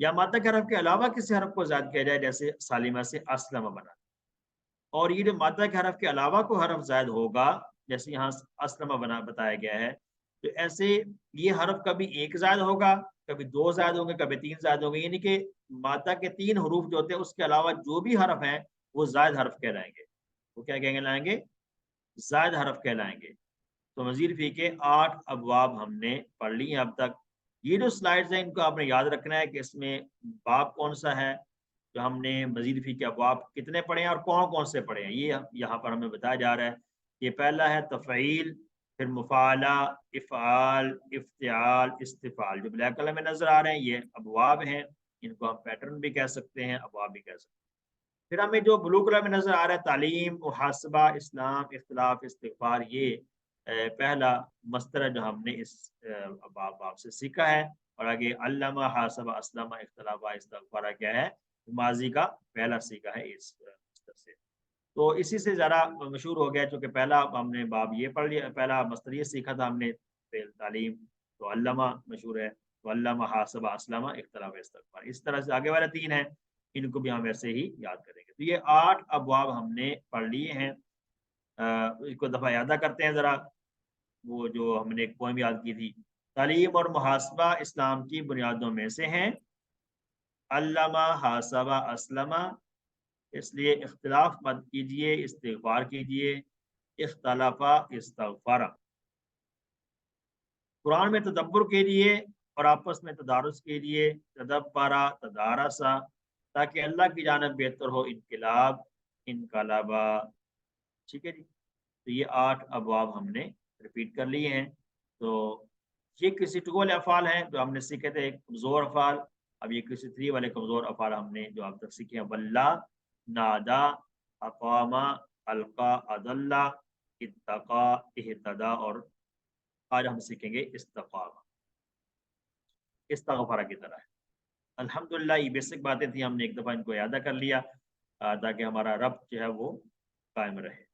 S1: یا مادہ کے حرف کے علاوہ کسی حرف کو زائد کیا جائے, جیسے سالمہ سے اسلمہ بنا. اور یہ جو مادہ کے حرف کے علاوہ کوئی حرف زائد ہوگا, جیسے یہاں اسلمہ بنا بتایا گیا ہے, تو ایسے یہ حرف کبھی ایک زائد ہوگا, کبھی دو زائد ہوں گے, کبھی تین زائد ہوں گے. یعنی کہ مادہ کے 3 حروف جو ہوتے ہیں اس کے علاوہ جو بھی حرف ہیں وہ زائد حرف کہلائیں گے. وہ کیا کہیں گے لائیں گے؟ زائد حرف کہلائیں گے. تو مزید فی کے 8 ابواب ہم نے پڑھ لی ہیں اب تک. یہ جو سلائڈز ہیں ان کو آپ نے یاد رکھنا ہے کہ اس میں باب کون سا ہے, جو ہم نے مزید فی کے ابواب کتنے پڑھے ہیں اور کون کون سے پڑھے ہیں, یہ یہاں پر ہمیں بتایا جا رہا ہے. یہ پہلا ہے تفعیل, پھر مفعلہ, افعال, افتعال, استفعال. جو بلیک کلر میں نظر آ رہے ہیں یہ ابواب ہیں. ان کو ہم پیٹرن بھی کہہ سکتے ہیں, ابواب بھی کہہ سکتے ہیں. پھر ہمیں جو بلو کلر میں نظر آ رہا ہے تعلیم, محاسبہ, اسلام, اختلاف, استغفار, یہ پہلا مصدر ہے جو ہم نے اس باب سے سیکھا ہے. اور آگے علامہ, حاسبہ, اسلمہ, اختلاف, استغفار کیا ہے؟ ماضی کا پہلا سیکھا ہے اس مصدر سے. تو اسی سے ذرا مشہور ہو گیا, چونکہ پہلا ہم نے باب یہ پڑھ لیا, پہلا مصدر یہ سیکھا تھا ہم نے تعلیم, تو علامہ مشہور ہے, تو علامہ, حاسبہ, اسلمہ, اختلاف, استغفار. اس طرح سے آگے والے 3 ہیں, ان کو بھی ہم ایسے ہی یاد کریں گے. تو یہ 8 ابواب ہم نے پڑھ لیے ہیں. اس کو دفعہ یادہ کرتے ہیں ذرا, وہ جو ہم نے ایک پوائم یاد کی تھی. تعلیم اور محاسبہ اسلام کی بنیادوں میں سے ہیں. علامہ, حاسبہ, اسلمہ, اس لیے اختلاف مت کیجیے, استغفار کیجیے. اختلافہ, استغفارہ. قرآن میں تدبر کیجیے اور آپس میں تدارس کیجیے. تدبرہ, تدارسہ, تاکہ اللہ کی جانب بہتر ہو انقلاب, انقلابہ. ٹھیک ہے جی. تو یہ 8 ابواب ہم نے ریپیٹ کر لیے ہیں. تو یہ کسی 2 افعال ہیں جو ہم نے سیکھے تھے, کمزور افعال. اب یہ کسی 3 والے کمزور افعال ہم نے جو اب تک سیکھے ہیں. واللہ, نادا, اقامہ, القا, اضلہ, اتقا, اہتدا, اور آج ہم سیکھیں گے استقامہ, استغفارہ کی طرح ہے. الحمدللہ یہ بیسک باتیں تھیں, ہم نے ایک دفعہ ان کو یادہ کر لیا تاکہ ہمارا ربط جو ہے وہ قائم رہے.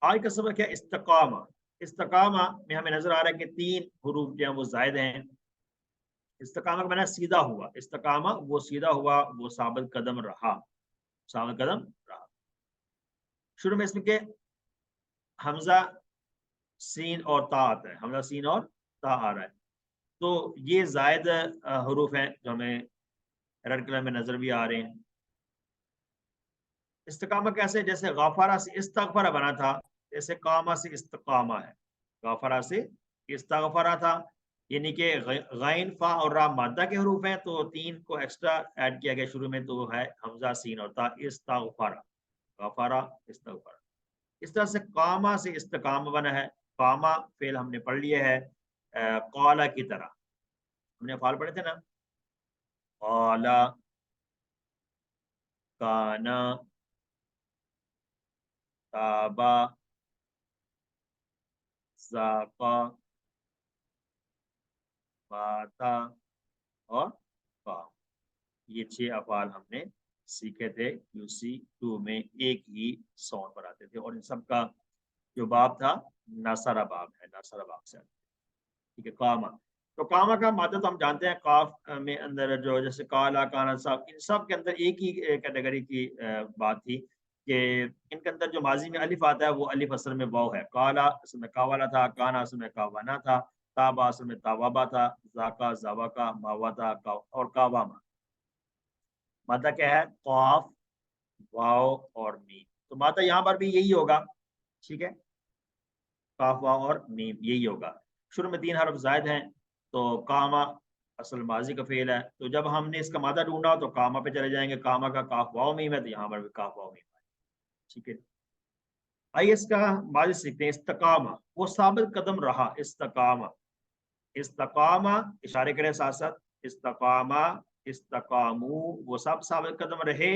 S1: آج کا سبق ہے استقامہ. استقامہ میں ہمیں نظر آ رہا ہے کہ 3 حروف جو ہیں وہ زائد ہیں. استقامہ کا معنی سیدھا ہوا. استقامہ وہ سیدھا ہوا, وہ ثابت قدم رہا, ثابت قدم رہا. شروع میں اس میں کہ حمزہ, سین اور تا آتا ہے. حمزہ, سین اور تا آ رہا ہے. تو یہ زائد حروف ہیں جو ہمیں ریڈ کلر میں نظر بھی آ رہے ہیں. استقامہ کیسے؟ جیسے غافرہ سے استغفرہ بنا تھا, جیسے قامہ سے استقامہ ہے. غافرہ سے استغفرہ تھا, یعنی کہ غین, فا اور را مادہ کے حروف ہیں, تو 3 کو ایکسٹرا ایڈ کیا گیا شروع میں, تو وہ ہے حمزہ, سین اور تا. استغفرہ, غافرہ, استغفرہ. اس طرح سے قامہ سے استقامہ بنا ہے. قامہ فعل ہم نے پڑھ لیا ہے قال کی طرح. ہم نے افعال پڑھے تھے نا, قال, کانا, تابا, ذاقا, باتا اور قام. یہ 6 افعال ہم نے سیکھے تھے QC2 میں, ایک ہی ساؤنڈ پر آتے تھے. اور ان سب کا جو باب تھا ناصرہ باب ہے, ناصرہ باب سے. ٹھیک ہے. قامہ, تو قامہ کا مادہ تو ہم جانتے ہیں, قاف میں اندر جو جیسے کالا, کانا, صاحب, ان سب کے اندر ایک ہی کیٹیگری کی بات تھی کہ ان کے اندر جو ماضی میں الف آتا ہے وہ الف اصل میں واو ہے. کالا اصل میں کاوالا تھا, کانا اصل میں کاوانا تھا, تابا اصل میں تاوابا تھا, ذاکا, زاواکا, ماوا تھا, اور کاواما. مادہ کیا ہے؟ قاف, واو اور میم. تو مادہ یہاں پر بھی یہی ہوگا. ٹھیک ہے, قاف, واو اور میم یہی ہوگا. شروع میں 3 حرف زائد ہیں. تو کاما اصل ماضی کا فعل ہے, تو جب ہم نے اس کا مادہ ڈھونڈا تو کاما پہ چلے جائیں گے. کاما کا کاف واو میم ہے, تو یہاں پر بھی کاف واو میم ہے. ٹھیک ہے. آئیے اس کا ماضی سیکھتے ہیں. استقامہ, وہ ثابت قدم رہا. استقامہ, استقامہ, اشارے کریں ساتھ ساتھ. استقامہ, استقامو, وہ سب ثابت قدم رہے.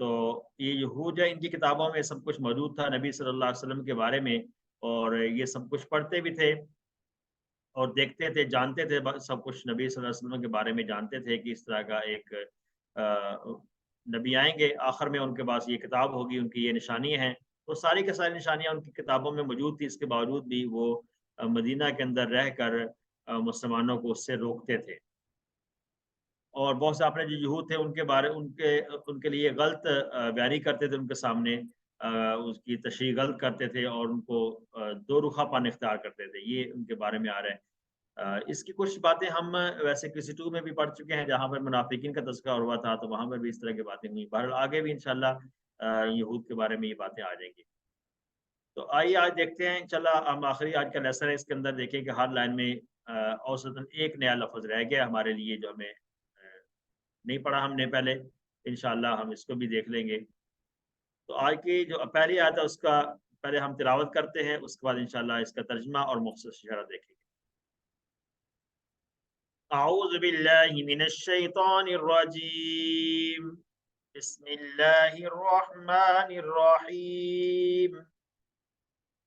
S1: تو یہ یہود ہے، ان کی کتابوں میں سب کچھ موجود تھا نبی صلی اللہ علیہ وسلم کے بارے میں، اور یہ سب کچھ پڑھتے بھی تھے اور دیکھتے تھے، جانتے تھے، سب کچھ نبی صلی اللہ علیہ وسلم کے بارے میں جانتے تھے کہ اس طرح کا ایک نبی آئیں گے، آخر میں ان کے پاس یہ کتاب ہوگی، ان کی یہ نشانیاں ہیں، تو ساری کے ساری نشانیاں ان کی کتابوں میں موجود تھی، اس کے باوجود بھی وہ مدینہ کے اندر رہ کر مسلمانوں کو اس سے روکتے تھے، اور بہت سے اپنے جو یہود تھے ان کے لیے غلط بیانی کرتے تھے ان کے سامنے، اس کی تشریح غلط کرتے تھے اور ان کو دو رخا پن اختیار کرتے تھے، یہ ان کے بارے میں آ رہا ہے۔ اس کی کچھ باتیں ہم ویسے کسی ٹو میں بھی پڑھ چکے ہیں جہاں پر منافقین کا تذکرہ ہوا تھا، تو وہاں پر بھی اس طرح کی باتیں ہوئی، بہرحال آگے بھی انشاءاللہ یہود کے بارے میں یہ باتیں آ جائیں گی۔ تو آئیے آج دیکھتے ہیں انشاءاللہ، ہم آخری آج کا لیسن ہے، اس کے اندر دیکھیں کہ ہر لائن میں اوسطاً ایک نیا لفظ رہ گیا ہمارے لیے جو ہمیں نہیں پڑھا ہم نے پہلے، انشاءاللہ ہم اس کو بھی دیکھ لیں گے۔ تو آج کی جو پہلی آیت ہے اس کا پہلے ہم تلاوت کرتے ہیں، اس کے بعد انشاءاللہ اس کا ترجمہ اور مختصر شرح دیکھیں گے۔ اعوذ باللہ من الشیطان الرجیم، بسم اللہ الرحمن الرحیم۔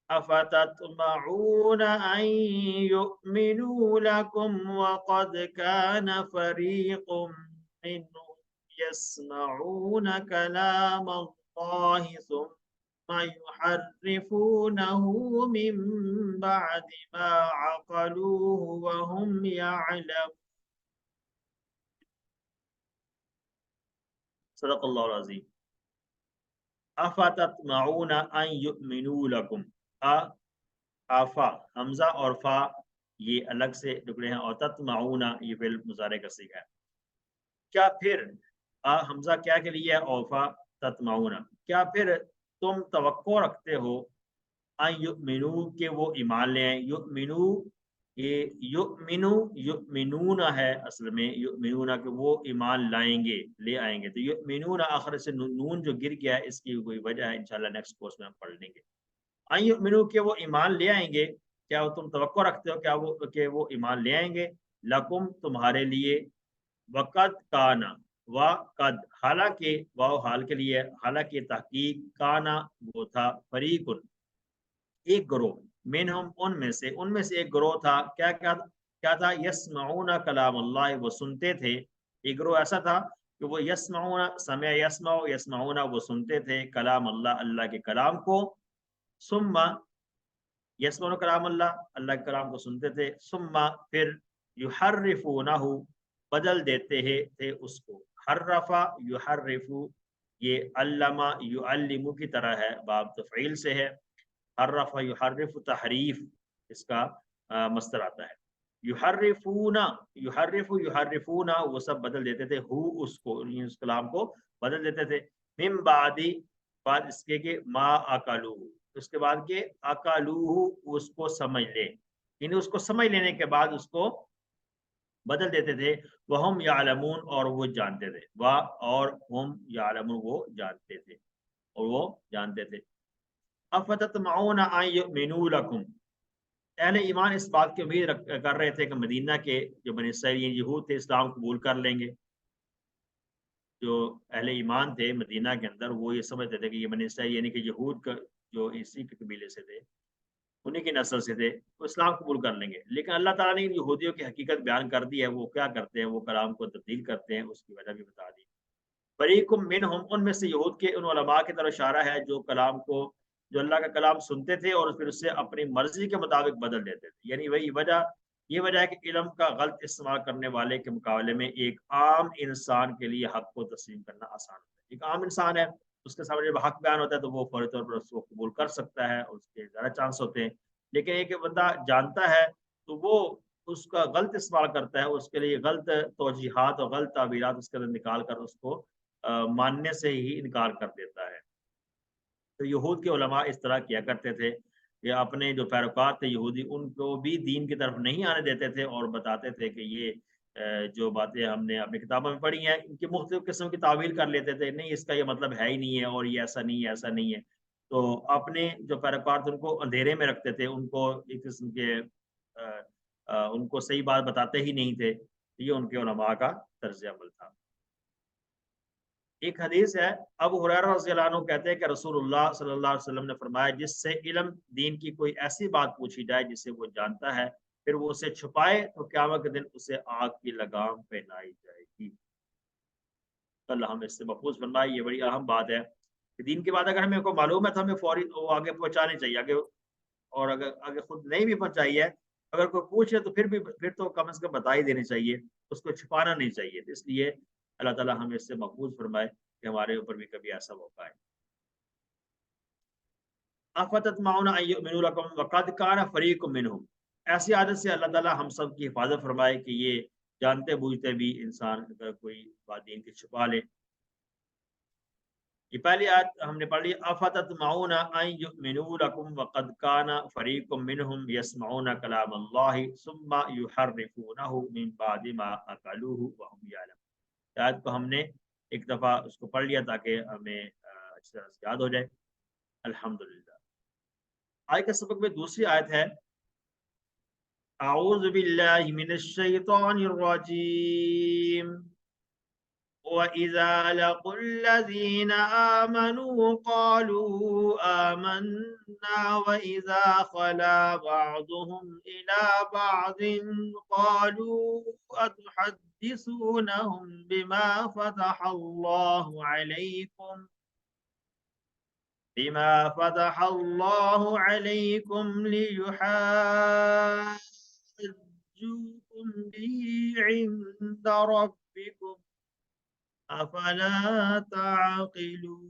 S1: افتطمعون ان يؤمنوا لكم وقد كان فريق منهم يسمعون كلام الله ثم يحرفونه من بعد ما عقلوه وهم يعلمون۔ صدق اللہ العظیم۔ افتطمعون ان يؤمنوا لكم، آفا حمزہ اور فا یہ الگ سے ٹکڑے ہیں، اور تطمعون یہ فعل مضارع کا صیغہ ہے۔ کیا پھر حمزہ کیا کے لیے ہے، اوفا تطمعون، کیا پھر تم توقع رکھتے ہو ان یؤمنو کہ وہ ایمان لے آئیں، یؤمنو یہ یؤمنو یؤمنون ہے اصل میں، یؤمنون کہ وہ ایمان لائیں گے، لے آئیں گے، تو یؤمنون آخر سے نون جو گر گیا ہے اس کی کوئی وجہ ہے، انشاءاللہ نیکسٹ کورس میں ہم پڑھ لیں گے۔ ان یؤمنو کہ وہ ایمان لے آئیں گے، کیا تم توقع رکھتے ہو کیا کہ وہ ایمان لے آئیں گے، لکم تمہارے لیے، وقد کانا وقد حالانکہ، واو حال کے لیے، حالانکہ تحقیق کانا وہ تھا، فریق ایک گروہ، منہم ان میں سے ایک گروہ تھا، کیا تھا، یسمعون کلام اللہ وہ سنتے تھے، ایک گروہ ایسا تھا کہ وہ یسمعون سمع یسمعون وہ سنتے تھے کلام اللہ، اللہ کے کلام کو، ثم یسمعون کلام اللہ، اللہ کے کلام کو سنتے تھے، ثم پھر یحرفونہ بدل دیتے تھے اس کو، حرفا یحرفو یہ علمہ یعلمو کی طرح ہے، باب تفعیل سے ہے، حرف یحرف تحریف اس کا مصدر آتا ہے، یحرفونا یحرفونا وہ سب بدل دیتے تھے، اس کو اس کلام کو بدل دیتے تھے، من بعد اس کے کہ ما اکلو اس کے بعد کہ اکلو اس کو سمجھ لے، یعنی اس کو سمجھ لینے کے بعد اس کو بدل دیتے تھے، وہم یعلمون اور وہ جانتے تھے، اور ہم یعلمون وہ جانتے تھے۔ افتطمعون ان یؤمنوا لکم، اہل ایمان اس بات کی امید کر رہے تھے کہ مدینہ کے جو بنی اسرائیل یہود تھے اسلام قبول کر لیں گے، جو اہل ایمان تھے مدینہ کے اندر وہ یہ سمجھتے تھے کہ یہ بنی اسرائیل یعنی کہ یہود کا جو اسی کے قبیلے سے تھے، انہیں کی نسل سے تھے، وہ اسلام قبول کر لیں گے، لیکن اللہ تعالیٰ نے یہودیوں کی حقیقت بیان کر دی ہے، وہ کیا کرتے ہیں، وہ کلام کو تبدیل کرتے ہیں، اس کی وجہ بھی بتا دی۔ فریق منہم ان میں سے یہود کے ان علماء کی طرف اشارہ ہے جو اللہ کا کلام سنتے تھے اور پھر اسے اپنی مرضی کے مطابق بدل دیتے تھے، یعنی یہ وجہ ہے کہ علم کا غلط استعمال کرنے والے کے مقابلے میں ایک عام انسان کے لیے حق کو تسلیم کرنا آسان ہوتا ہے، ایک عام انسان ہے اس کے سامنے جب حق بیان ہوتا ہے تو وہ فوری طور پر اس کو قبول کر سکتا ہے، اس کے زیادہ چانس ہوتے ہیں، لیکن ایک بندہ جانتا ہے تو وہ اس کا غلط استعمال کرتا ہے، اس کے لیے غلط توجیحات اور غلط تعبیرات اس کے اندر نکال کر اس کو ماننے سے ہی انکار کر دیتا ہے۔ تو یہود کے علماء اس طرح کیا کرتے تھے کہ اپنے جو پیروکار تھے یہودی ان کو بھی دین کی طرف نہیں آنے دیتے تھے اور بتاتے تھے کہ یہ جو باتیں ہم نے اپنی کتابوں میں پڑھی ہیں ان کی مختلف قسم کی تعویل کر لیتے تھے، نہیں اس کا یہ مطلب ہے ہی نہیں ہے، اور یہ ایسا نہیں ہے، ایسا نہیں ہے، تو اپنے جو پیروکار تھے ان کو اندھیرے میں رکھتے تھے، ان کو ایک قسم کے ان کو صحیح بات بتاتے ہی نہیں تھے، یہ ان کے علماء کا طرز عمل تھا۔ ایک حدیث ہے، ابو ہریرہ رضی اللہ عنہ کہتے ہیں کہ رسول اللہ صلی اللہ علیہ وسلم نے فرمایا جس سے علم دین کی کوئی ایسی بات پوچھی جائے جسے وہ جانتا ہے پھر وہ اسے چھپائے تو قیامت کے دن اسے آگ کی لگام پہنائی جائے گی۔ اللہ ہمیں اس سے محفوظ فرمائے۔ یہ بڑی اہم بات ہے کہ دین کی بات اگر ہمیں کو معلوم ہے تو ہمیں فوری وہ آگے پہنچانی چاہیے آگے، اور اگر آگے خود نہیں بھی پہنچائی ہے، اگر کوئی پوچھے تو پھر تو کم از کم بتا ہی دینی چاہیے، اس کو چھپانا نہیں چاہیے۔ اس لیے اللہ تعالیٰ ہمیں اس سے محفوظ فرمائے کہ ہمارے اوپر بھی کبھی ایسا موقع ہے۔ افتتمعون ان یؤمنوا لکم وقد کان فریق منہم، ایسی عادت سے اللہ تعالیٰ ہم سب کی حفاظت فرمائے کہ یہ جانتے بوجھتے بھی انسان اگر کوئی بات دین کی چھپا لے۔ یہ پہلی آیت ہم نے پڑھ لی، افتتمعون ان یؤمنوا لکم وقد کان فریق منہم یسمعون کلام اللہ ثم یحرفونہ من بعد ما عقلوہ وہم یعلمون۔ آیت کو ہم نے ایک دفعہ اس کو پڑھ لیا تاکہ ہمیں اچھی طرح سے یاد ہو جائے۔ الحمدللہ۔ آیت کے سبق میں دوسری آیت ہے، اعوذ باللہ من الشیطان الرجیم وَإِذَا لَقُوا الَّذِينَ آمَنُوا قَالُوا آمَنَّا وَإِذَا خَلَا بَعْضُهُمْ إِلَى بَعْضٍ قَالُوا أَتُحَدِّثُونَهُم بِمَا فَتَحَ اللَّهُ عَلَيْكُمْ لِيُحَاجُّوكُمْ بِهِ عِندَ رَبِّكُمْ افلا تعقلون۔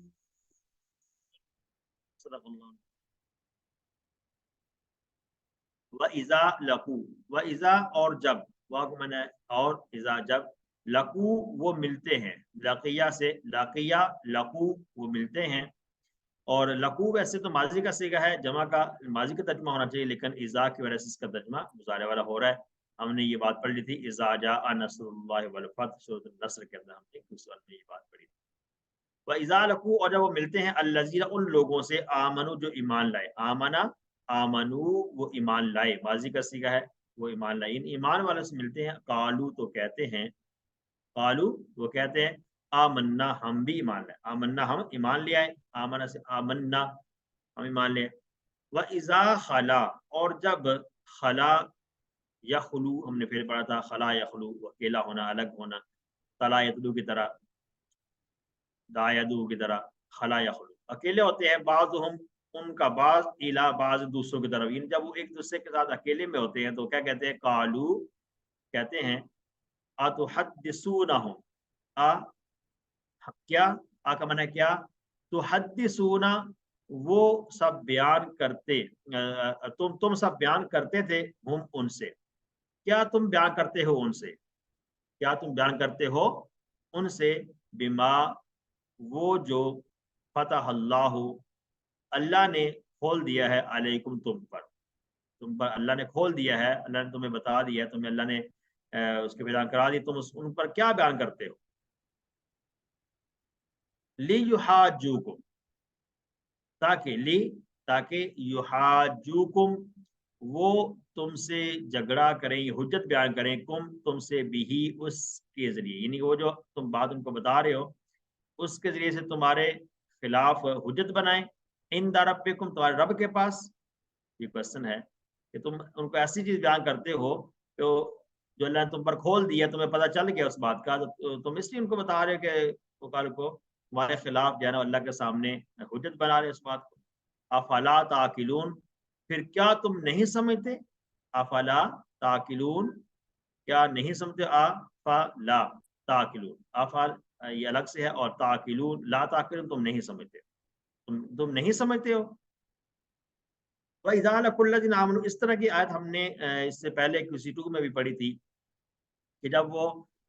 S1: صدق اللہ۔ وَإِذَا لَقُوا، وَإِذَا اور جب، واقع میں نے اور اذا جب، لقو وہ ملتے ہیں، لقیہ سے لقیہ لقو وہ ملتے ہیں، اور لقو ویسے تو ماضی کا صیغہ ہے، جمع کا ماضی کا ترجمہ ہونا چاہیے، لیکن اذا کی وجہ سے اس کا ترجمہ مضارع والا ہو رہا ہے۔ ہم نے یہ بات پڑھ لی تھی اذا جاء نصر اللہ والفتح، سورۃ النصر کے اندر ہم نے اس سورۃ میں یہ بات پڑھی تھی۔ وَإِذَا لَقُوا اور جب وہ ملتے ہیں الَّذِينَ ان لوگوں سے آمنو جو ایمان لائے، آمنا آمنو وہ ایمان لائے، ماضی کا صیغہ ہے، وہ ایمان لائے، ان ایمان والوں سے ملتے ہیں، قالو تو کہتے ہیں، قالو وہ کہتے ہیں آمنا ہم بھی ایمان لائے، آمنا ہم ایمان لے آئے، آمنا سے آمنا ہم ایمان لے آئے۔ وَإِذَا خَلَا اور جب خلا یخلو ہم نے پھر پڑھا تھا، خلا یخلو اکیلا ہونا، الگ ہونا، طلا یتلو کی طرح، دایدو کی طرح، خلا یخلو اکیلے ہوتے ہیں، بعضهم ان کا بعض الا بعض دوسروں کی طرف، جب وہ ایک دوسرے کے ساتھ اکیلے میں ہوتے ہیں تو کیا کہتے ہیں، قالو کہتے ہیں، اتحدثونہم کیا کا معنی کیا، تحدثون وہ سب بیان کرتے، تم سب بیان کرتے تھے، ہم ان سے، کیا تم بیان کرتے ہو ان سے، کیا تم بیان کرتے ہو ان سے، بما وہ جو فتح اللہ نے کھول دیا ہے، علیکم تم پر اللہ نے کھول دیا ہے، اللہ نے تمہیں بتا دیا ہے، تمہیں اللہ نے اس کے بیان کرا دی، تم ان پر کیا بیان کرتے ہو، لیحاجوکم تاکہ یحاجوکم وہ تم سے جھگڑا کریں، حجت بیان کریں، تم سے بھی اس کے ذریعے، یعنی وہ جو تم بات ان کو بتا رہے ہو اس کے ذریعے سے تمہارے خلاف حجت بنائیں، عند ربکم تمہارے رب کے پاس۔ یہ کوشچن ہے کہ تم ان کو ایسی چیز بیان کرتے ہو تو جو اللہ نے تم پر کھول دیا، تمہیں پتہ چل گیا اس بات کا، تو تم اس لیے ان کو بتا رہے ہو کہ وہ کل کو تمہارے خلاف جو ہے نا اللہ کے سامنے حجت بنا رہے اس بات کو۔ افلا تعقلون پھر کیا تم نہیں سمجھتے، افلا تعقلون کیا نہیں سمجھتے، افلا تعقلون افعل یہ الگ سے ہے، اور تعقلون لا تعقلون تم نہیں سمجھتے، تم نہیں سمجھتے ہو۔ وَإِذَا لَقُوا الَّذِينَ آمَنُوا اس طرح کی آیت ہم نے اس سے پہلے QC2 میں بھی پڑھی تھی کہ جب وہ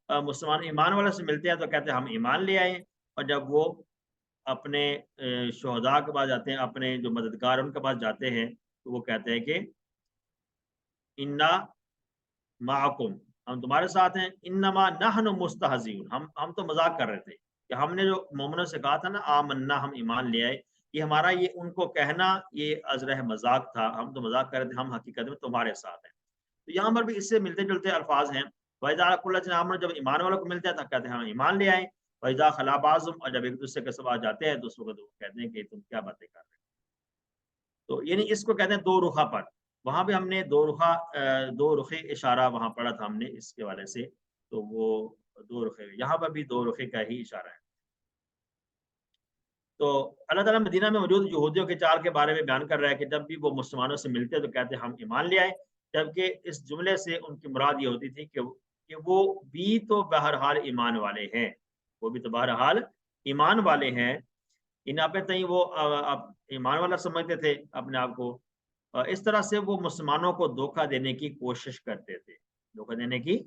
S1: مسلمان ایمان والوں سے ملتے ہیں تو کہتے ہیں ہم ایمان لے آئے، اور جب وہ اپنے شہداء کے پاس جاتے ہیں، اپنے جو مددگار ان کے پاس جاتے ہیں تو وہ کہتے ہیں کہ انا معکم ہم تمہارے ساتھ ہیں، انما نحن مستہزئون ہم تو مذاق کر رہے تھے، کہ ہم نے جو مومنوں سے کہا تھا نا آمنا ہم ایمان لے آئے، یہ ہمارا یہ ان کو کہنا یہ ازرہ مذاق تھا، ہم تو مذاق کر رہے تھے، ہم حقیقت میں تمہارے ساتھ ہیں۔ تو یہاں پر بھی اس سے ملتے جلتے الفاظ ہیں، وَإِذَا لَقُوا الَّذِينَ آمَنُوا جب ایمان والوں کو ملتے ہیں تو کہتے ہیں ہم ایمان لے آئے، فَإِذَا خَلَا بَعْضُهُمْ، اور جب ایک دوسرے کے ساتھ جاتے ہیں تو اس وقت وہ کہتے ہیں کہ تم کیا باتیں کر رہے ہو. تو یعنی اس کو کہتے ہیں دو رخا پر. وہاں پہ ہم نے دو رخی اشارہ وہاں پڑھا تھا ہم نے اس کے والے سے. تو وہ دو رخے، یہاں پر بھی دو رخے کا ہی اشارہ ہے. تو اللہ تعالیٰ مدینہ میں موجود یہودیوں کے چال کے بارے میں بیان کر رہا ہے کہ جب بھی وہ مسلمانوں سے ملتے تو کہتے ہم ایمان لے آئے، جبکہ اس جملے سے ان کی مراد یہ ہوتی تھی کہ وہ بھی تو بہرحال ایمان والے ہیں، وہ بھی تو بہرحال ایمان والے ہیں. ان آپ وہ ایمان والا سمجھتے تھے اپنے آپ کو. اس طرح سے وہ مسلمانوں کو دھوکہ دینے کی کوشش کرتے تھے، دھوکہ دینے کی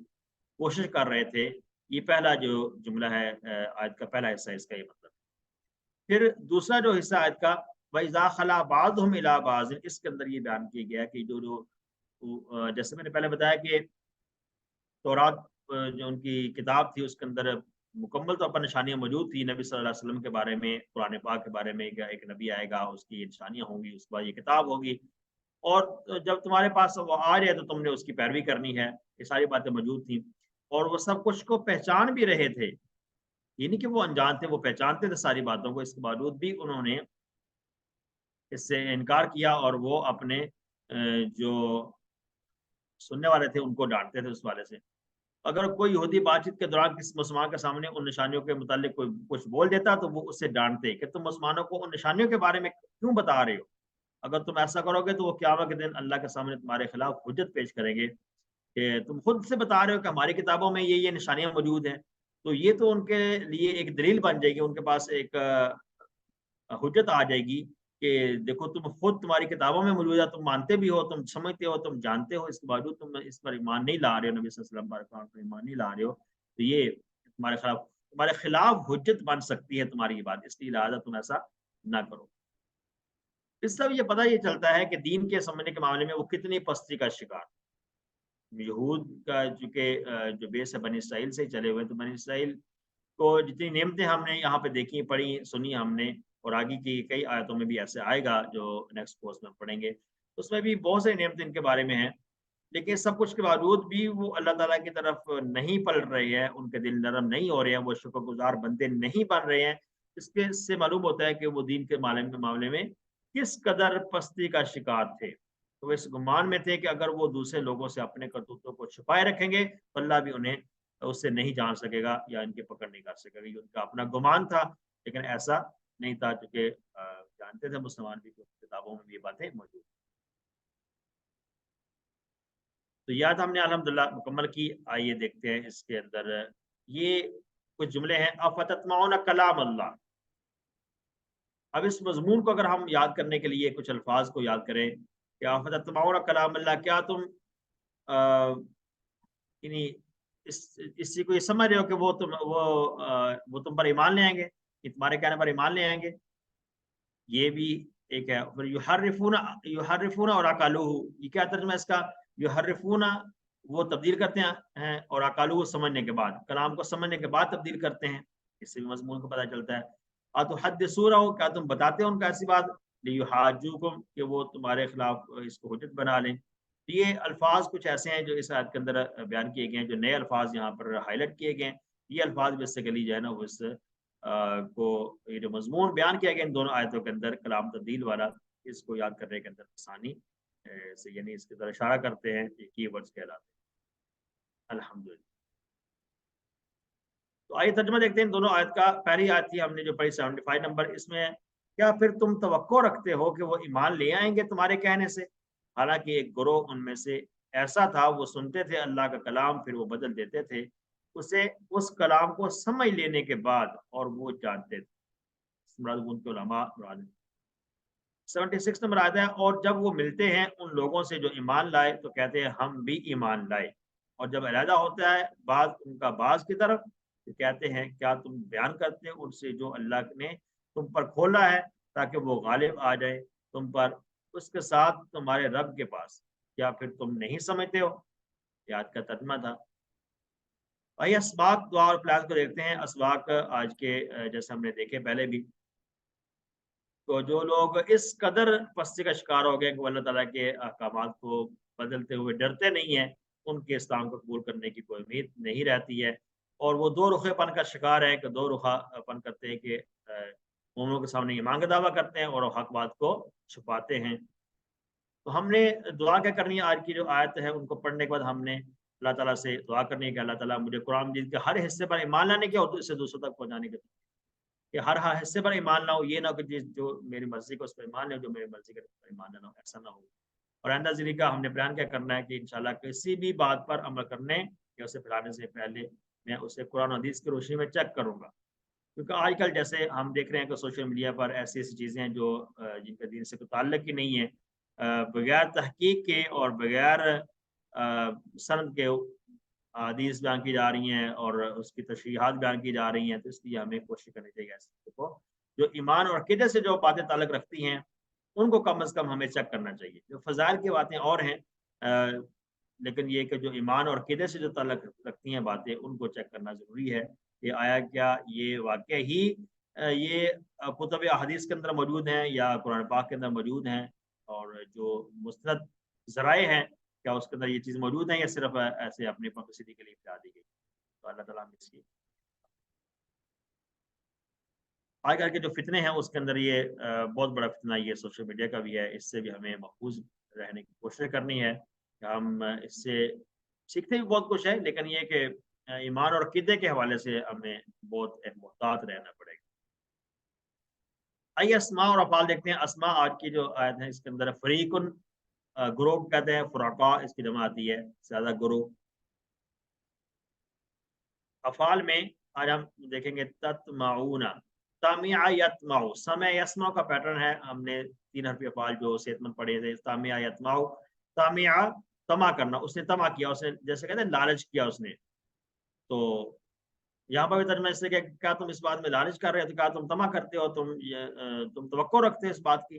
S1: کوشش کر رہے تھے. یہ پہلا جو جملہ ہے آیت کا پہلا حصہ، اس کا یہ مطلب. پھر دوسرا جو حصہ آیت کا وَإِذَا خَلَا بَعْضُهُمْ إِلَىٰ بَعْضٍ، اس کے اندر یہ بیان کیا گیا کہ جو جیسے میں نے پہلے بتایا کہ تورات جو ان کی کتاب تھی اس کے اندر مکمل طور پر نشانیاں موجود تھی نبی صلی اللہ علیہ وسلم کے بارے میں، قرآن پاک کے بارے میں کہ ایک نبی آئے گا، اس کی نشانیاں ہوں گی، اس کے بعد یہ کتاب ہوگی، اور جب تمہارے پاس وہ آ رہے تو تم نے اس کی پیروی کرنی ہے. یہ ساری باتیں موجود تھیں اور وہ سب کچھ کو پہچان بھی رہے تھے. یہ نہیں کہ وہ انجان تھے، وہ پہچانتے تھے ساری باتوں کو. اس کے باوجود بھی انہوں نے اس سے انکار کیا اور وہ اپنے جو سننے والے تھے ان کو ڈانٹتے تھے اس والے سے. اگر کوئی یہودی بات چیت کے دوران کسی مسلمان کے سامنے ان نشانیوں کے متعلق کوئی کچھ بول دیتا تو وہ اس سے ڈانٹتے کہ تم مسلمانوں کو ان نشانیوں کے بارے میں کیوں بتا رہے ہو. اگر تم ایسا کرو گے تو وہ قیامت کے دن اللہ کے سامنے تمہارے خلاف حجت پیش کریں گے کہ تم خود سے بتا رہے ہو کہ ہماری کتابوں میں یہ نشانیاں موجود ہیں. تو یہ تو ان کے لیے ایک دلیل بن جائے گی، ان کے پاس ایک حجت آ جائے گی کہ دیکھو تم خود تمہاری کتابوں میں موجود ہے، تم مانتے بھی ہو، تم سمجھتے ہو، تم جانتے ہو، اس کے باوجود تم اس پر ایمان نہیں لا رہے ہو، نبی صلی اللہ علیہ وسلم پر ایمان نہیں لا رہے ہو. تو یہ تمہارے خلاف حجت بن سکتی ہے تمہاری یہ بات، اس لیے لہٰذا تم ایسا نہ کرو. اس سے یہ پتہ یہ چلتا ہے کہ دین کے سمجھنے کے معاملے میں وہ کتنی پستی کا شکار. یہود کا چونکہ جو بیس ہے بنی اسرائیل سے چلے ہوئے، تو بنی اسرائیل کو جتنی نعمتیں ہم نے یہاں پہ دیکھی، پڑھی، سنی ہم نے، اور آگے کی کئی آیتوں میں بھی ایسے آئے گا جو نیکسٹ کورس میں پڑھیں گے، اس میں بھی بہت سے نعمتیں ان کے بارے میں ہیں. لیکن سب کچھ کے باوجود بھی وہ اللہ تعالیٰ کی طرف نہیں پلٹ رہے ہیں، ان کے دل نرم نہیں ہو رہے ہیں، وہ شکر گزار بندے نہیں بن رہے ہیں. اس سے معلوم ہوتا ہے کہ وہ دین کے معاملے میں کس قدر پستی کا شکار تھے. تو وہ اس گمان میں تھے کہ اگر وہ دوسرے لوگوں سے اپنے کرتوتوں کو چھپائے رکھیں گے تو اللہ بھی انہیں اس سے نہیں جان سکے گا یا ان کی پکڑ نہیں کر سکے گا. یہ ان کا اپنا گمان تھا، لیکن ایسا نہیں تھا، چونکہ جانتے تھے مسلمان بھی کتابوں میں بھی یہ باتیں موجود. تو یاد ہم نے الحمدللہ مکمل کی. آئیے دیکھتے ہیں اس کے اندر یہ کچھ جملے ہیں. افتتمعون کلام اللہ. اب اس مضمون کو اگر ہم یاد کرنے کے لیے کچھ الفاظ کو یاد کریں کہ افتتمعون کلام اللہ، کیا تم یعنی اسی کو یہ سمجھ رہے ہو کہ وہ تم پر ایمان لے آئیں گے، کہ تمہارے کہنے پر ایمان لے آئیں گے. یہ بھی ایک ہے. پھر یحرفون اور اکالوہ، یہ کیا ترجمہ ہے اس کا؟ یحرفون وہ تبدیل کرتے ہیں، اور اکالوہ سمجھنے کے بعد، کلام کو سمجھنے کے بعد تبدیل کرتے ہیں. اس سے بھی مضمون کو پتہ چلتا ہے. اتحدثونہ، کیا تم بتاتے ہو ان کا ایسی بات، لیحاجوکم، کہ وہ تمہارے خلاف اس کو حجت بنا لیں. یہ الفاظ کچھ ایسے ہیں جو اس آیت کے اندر بیان کیے گئے ہیں، جو نئے الفاظ یہاں پر ہائی لائٹ کیے گئے ہیں. یہ الفاظ بیسیکلی جو ہے نا وہ اس کو یہ جو مضمون بیان کیا گیا ان دونوں آیتوں کے اندر کلام تبدیل والا، اس کو یاد کرنے کے اندر آسانی سے یعنی اس کے اندر اشارہ کرتے ہیں، یہ کی ورڈز کہلاتے ہیں. الحمدللہ. تو آئیے ترجمہ دیکھتے ہیں ان دونوں آیت کا. پہلی آیت تھی ہم نے جو پڑھی 75 نمبر. اس میں کیا پھر تم توقع رکھتے ہو کہ وہ ایمان لے آئیں گے تمہارے کہنے سے؟ حالانکہ ایک گروہ ان میں سے ایسا تھا، وہ سنتے تھے اللہ کا کلام، پھر وہ بدل دیتے تھے اسے اس کلام کو سمجھ لینے کے بعد، اور وہ جانتے تھے. ان کے علماء مراد. 76 نمبر آتا ہے. اور جب وہ ملتے ہیں ان لوگوں سے جو ایمان لائے تو کہتے ہیں ہم بھی ایمان لائے، اور جب علیحدہ ہوتا ہے بعض ان کا بعض کی طرف تو کہتے ہیں کیا تم بیان کرتے ان سے جو اللہ نے تم پر کھولا ہے تاکہ وہ غالب آ جائے تم پر اس کے ساتھ تمہارے رب کے پاس، کیا پھر تم نہیں سمجھتے ہو؟ یاد کا ترجمہ تھا. آئیے اسباق دعا اور پلاس کو دیکھتے ہیں. اسباق آج کے جیسے ہم نے دیکھے پہلے بھی، تو جو لوگ اس قدر پستی کا شکار ہو گئے کہ وہ اللہ تعالیٰ کے احکامات کو بدلتے ہوئے ڈرتے نہیں ہیں، ان کے اسلام کو قبول کرنے کی کوئی امید نہیں رہتی ہے. اور وہ دو رخے پن کا شکار ہے کہ دو رخا پن کرتے ہیں کہ مومنوں کے سامنے ایمان کا دعویٰ کرتے ہیں اور حق بات کو چھپاتے ہیں. تو ہم نے دعا کیا کرنی ہے؟ آج کی جو آیت ہے ان کو پڑھنے کے بعد ہم نے اللہ تعالیٰ سے دعا کرنی ہے کہ اللہ تعالیٰ مجھے قرآن مجید کے ہر حصے پر ایمان لانے کے اور اسے دوسروں تک پہنچانے کے، کہ ہر حصے پر ایمان لاؤ. یہ نہ ہو کہ جو میری مرضی کو اس پر ایمان لے، جو میری مرضی کے پر ایمان نہ ہو، ایسا نہ ہو. اور آئندہ زندگی کا ہم نے پلان کیا کرنا ہے کہ انشاءاللہ کسی بھی بات پر عمل کرنے یا اسے پھیلانے سے پہلے میں اسے قرآن حدیث کی روشنی میں چیک کروں گا. کیونکہ آج کل جیسے ہم دیکھ رہے ہیں کہ سوشل میڈیا پر ایسی ایسی چیزیں ہیں جو جن کا دین سے کوئی تعلق ہی نہیں ہے، بغیر تحقیق کے اور بغیر سند کے حدیث بیان کی جا رہی ہیں اور اس کی تشریحات بیان کی جا رہی ہیں. تو اس لیے ہمیں کوشش کرنی چاہیے ایسے کو جو ایمان اور عقیدے سے جو باتیں تعلق رکھتی ہیں ان کو کم از کم ہمیں چیک کرنا چاہیے. جو فضائل کی باتیں اور ہیں لیکن یہ کہ جو ایمان اور عقیدے سے جو تعلق رکھتی ہیں باتیں ان کو چیک کرنا ضروری ہے کہ آیا کیا یہ واقعہ ہی یہ کتب احادیث کے اندر موجود ہیں یا قرآن پاک کے اندر موجود ہیں، اور جو مستند ذرائع ہیں کیا اس کے اندر یہ چیز موجود ہیں یا صرف ایسے اپنی پبلسٹی کے لیے بتا دی گئی. تو اللہ تعالیٰ اس کی آج کل کے جو فتنے ہیں اس کے اندر یہ بہت بڑا فتنہ یہ سوشل میڈیا کا بھی ہے. اس سے بھی ہمیں محفوظ رہنے کی کوشش کرنی ہے کہ ہم اس سے سیکھتے بھی بہت کچھ ہے، لیکن یہ کہ ایمان اور عقیدے کے حوالے سے ہمیں بہت محتاط رہنا پڑے گا. آئیے اسماء اور افعال دیکھتے ہیں. اسماء آج کی جو آیت ہے اس کے اندر فریقن گروہ کہتے ہیں، فراقا اس کی جمع آتی ہے زیادہ گروہ. افعال میں آج ہم دیکھیں گے تتمعون، تامع یتمع، سمع یسمع کا پیٹرن ہے. ہم نے 3 حرفی افعال جو صحت مند پڑھے تھے، تامع یتمع، تامع طمع کرنا، اس نے طمع کیا، اس نے جیسے کہتے ہیں لالچ کیا اس نے. تو یہاں پر بھی ترجمہ اس سے کہ کیا تم اس بات میں لالچ کر رہے ہو، تو کیا تم طمع کرتے ہو، تم توقع رکھتے ہو اس بات کی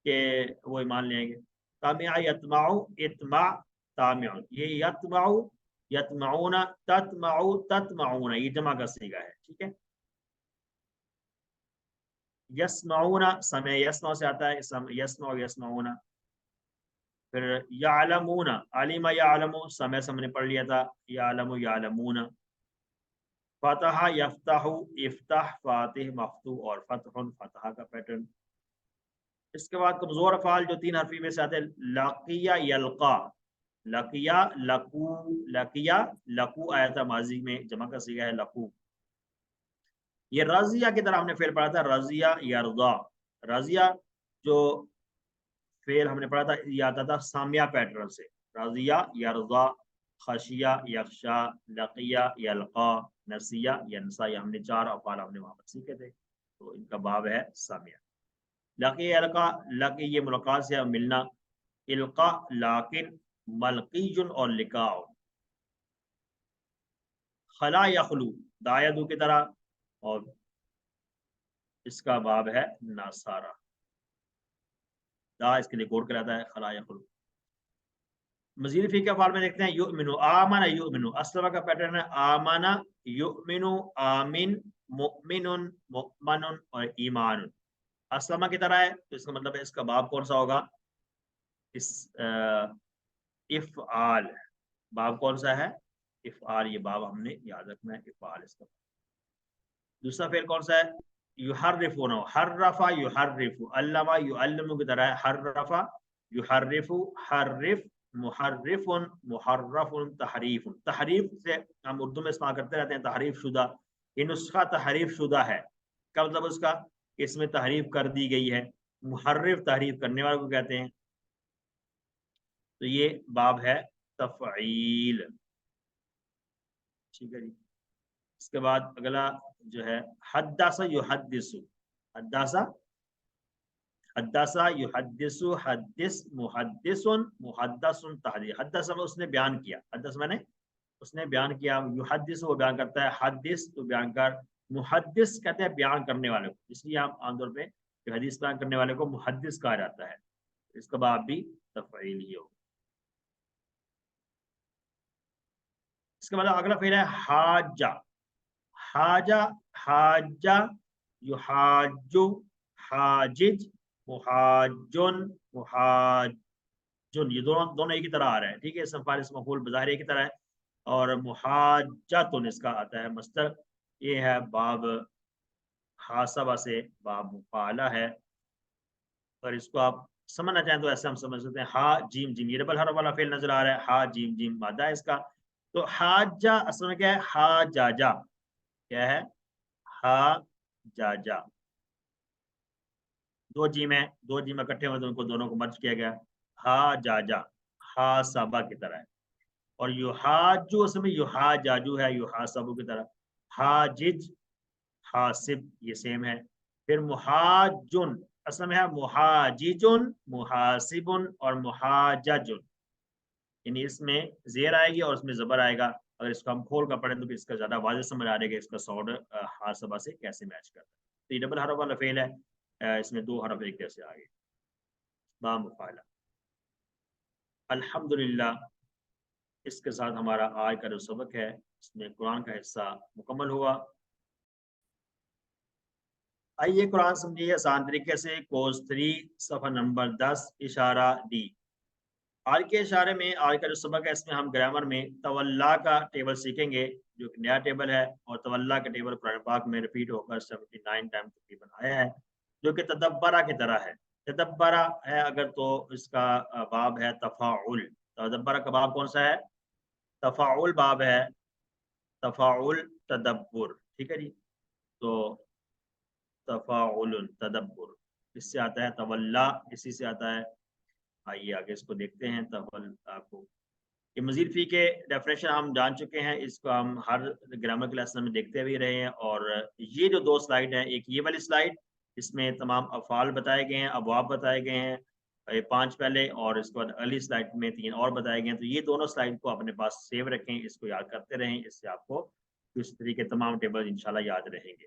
S1: کہ وہ ایمان لیں گے. تامع یتمع، اتمع تامع، یہ یتمع یتمعون، تتمع تتمعون، یہ جمع کا صیغہ ہے. ٹھیک ہے. یسمعون سمع یسمع سے آتا ہے، یسمع یسمعون. پھر یعلمون، علم یعلم، سمع سے ہم نے پڑھ لیا تھا، یعلم یعلمون. فتح یفتح، افتح فاتح مفتوح، اور فتح فتح کا پیٹرن. اس کے بعد کمزور افعال جو 3 حرفی میں سے آتے ہیں، لقیہ یلقا، لقیہ لقو، لقیہ لقو آیا تھا ماضی میں، جمع کا صیغہ ہے لقو. یہ رضیہ کی طرح ہم نے فعل پڑھا تھا، رضیہ یرضا. رضیہ جو فعل ہم نے پڑھا تھا یہ آتا تھا سامیہ پیٹرن سے، رضیہ یرضا، خشیہ یخشا، لقیہ یلقا، نسیہ ینسا. یہ ہم نے 4 افعال ہم نے وہاں پر سیکھے تھے، تو ان کا باب ہے سامیہ. لقی یلقا، لقی یہ ملاقات سے ملنا، القا لاکن، ملقیجن اور لقاء. خلا یخلو، دایدو کی طرح، اور اس کا باب ہے ناسارا. دا اس کے لیے گوڑ کراتا ہے، خلا یخلو. مزید فی کے افعال میں دیکھتے ہیں یؤمنو، آمن یؤمنو، اسلمہ کا پیٹرن ہے آمن یؤمنو، آمن، مؤمن، مؤمن اور ایمان. اسلمہ کی طرح ہے، تو اس کا مطلب ہے اس کا باب کون سا ہوگا؟ اس افعال، باب کون سا ہے؟ افعال. یہ باب ہم نے یاد رکھنا ہے، افعال اس کا. دوسرا فعل کون سا ہے؟ یحرفون، حرف یحرف، علم یعلم کی طرح ہے، حرف یحرف، حرف، محرف، محرف، تحریف. تحریف سے ہم اردو میں استعمال کرتے رہتے ہیں، تحریف شدہ. یہ نسخہ تحریف شدہ ہے. کیا مطلب اس کا؟ اس میں تحریف کر دی گئی ہے. محرف تحریف کرنے والے کو کہتے ہیں. تو یہ باب ہے تفعیل. ٹھیک ہے جی. اس کے بعد اگلا جو ہے حدث یحدث، حدث حدث یحدث، حدث محدث، محدث تحدیث. حدث میں اس نے بیان کیا، حدث میں نے اس نے بیان کیا، یحدث وہ بیان کرتا ہے، حدث تو بیان کر، محدث کہتے ہیں بیان کرنے والے کو. اس لیے ہم عام طور پہ جو حدیث بیان کرنے والے کو محدث کہا جاتا ہے. اس کا باب بھی تفعیل ہی ہوگا. اس کے بعد اگلا فعل ہے حاجہ. حاجہ، حاجہ، یحاجو، حاجج، محاجن، محاجن. یہ دونوں ایک ہی طرح آ رہے ہیں. ٹھیک ہے. اسم فاعل اسم مفعول بظاہر ایک ہی طرح ہے، اور محاجتن اس کا آتا ہے مصدر، یہ ہے باب حاسبہ سے باب مفعلہ ہے، اور اس کو آپ سمجھنا چاہیں تو ایسے ہم سمجھ سکتے ہیں ہا جیم جیم، یہ ڈبل حرف والا فعل نظر آ رہا ہے، ہا جیم جیم مادہ ہے اس کا، تو حاجہ اصل میں کیا ہے، ہا جاجا، کیا ہے، ہا جاجا، دو جیم ہے، دو جیم اکٹھے ہوئے تو ان کو دونوں کو مرج کیا گیا، ہا جاجا، ہا سابا کی طرح ہے، اور یحاجو اس میں یحا جاجو ہے، یحا سابو کی طرح، حاجج حاسب یہ سیم ہے، پھر محاجن اصل میں ہے محاججن محاسبن اور محاججن، یعنی اس میں زیر آئے گی اور اس میں زبر آئے گا، اگر اس کو ہم کھول کر پڑھیں تو اس کا زیادہ واضح سمجھ آ رہے گا اس کا ساؤنڈ حاسبہ سے کیسے میچ کرتا ہے، تو یہ ڈبل حرف والا فعل ہے، اس میں دو حرف ایک جیسے آگے، با مفعلہ، الحمدللہ، اس کے ساتھ ہمارا آج کا جو سبق ہے اس میں قرآن کا حصہ مکمل ہوا۔ آئیے قرآن سمجھیے آسان طریقے سے، کوز 3 صفحہ نمبر 10 اشارہ ڈی۔ آج کے اشارے میں آج کا جو سبق ہے اس میں ہم گرامر میں تولا کا ٹیبل سیکھیں گے، جو کہ نیا ٹیبل ہے، اور تولا کا ٹیبل قرآن پاک میں ریپیٹ ہو کر 79 ٹائم تقریباً آیا ہے، جو کہ تدبرہ کی طرح ہے، تدبرہ ہے اگر تو اس کا باب ہے تفاعل، تدبرہ کا باب کون سا ہے، تفاعل باب ہے، تفاعل تدبر، ٹھیک ہے جی، تو تفاعل تدبر اس سے آتا ہے، تولا اسی سے آتا ہے، آئیے آگے اس کو دیکھتے ہیں، تولا کو یہ مزید فی کے ڈیفینیشن ہم جان چکے ہیں، اس کو ہم ہر گرامر کلاس میں دیکھتے بھی رہے ہیں، اور یہ جو دو سلائڈ ہیں، ایک یہ والی سلائڈ اس میں تمام افعال بتائے گئے ہیں، ابواب بتائے گئے ہیں 5 پہلے، اور اس کے بعد اگلی سلائڈ میں 3 اور بتائے گئے ہیں، تو یہ دونوں سلائڈ کو اپنے پاس سیو رکھیں، اس کو یاد کرتے رہیں، اس سے آپ کو اس طریقے تمام ٹیبل انشاءاللہ یاد رہیں گے۔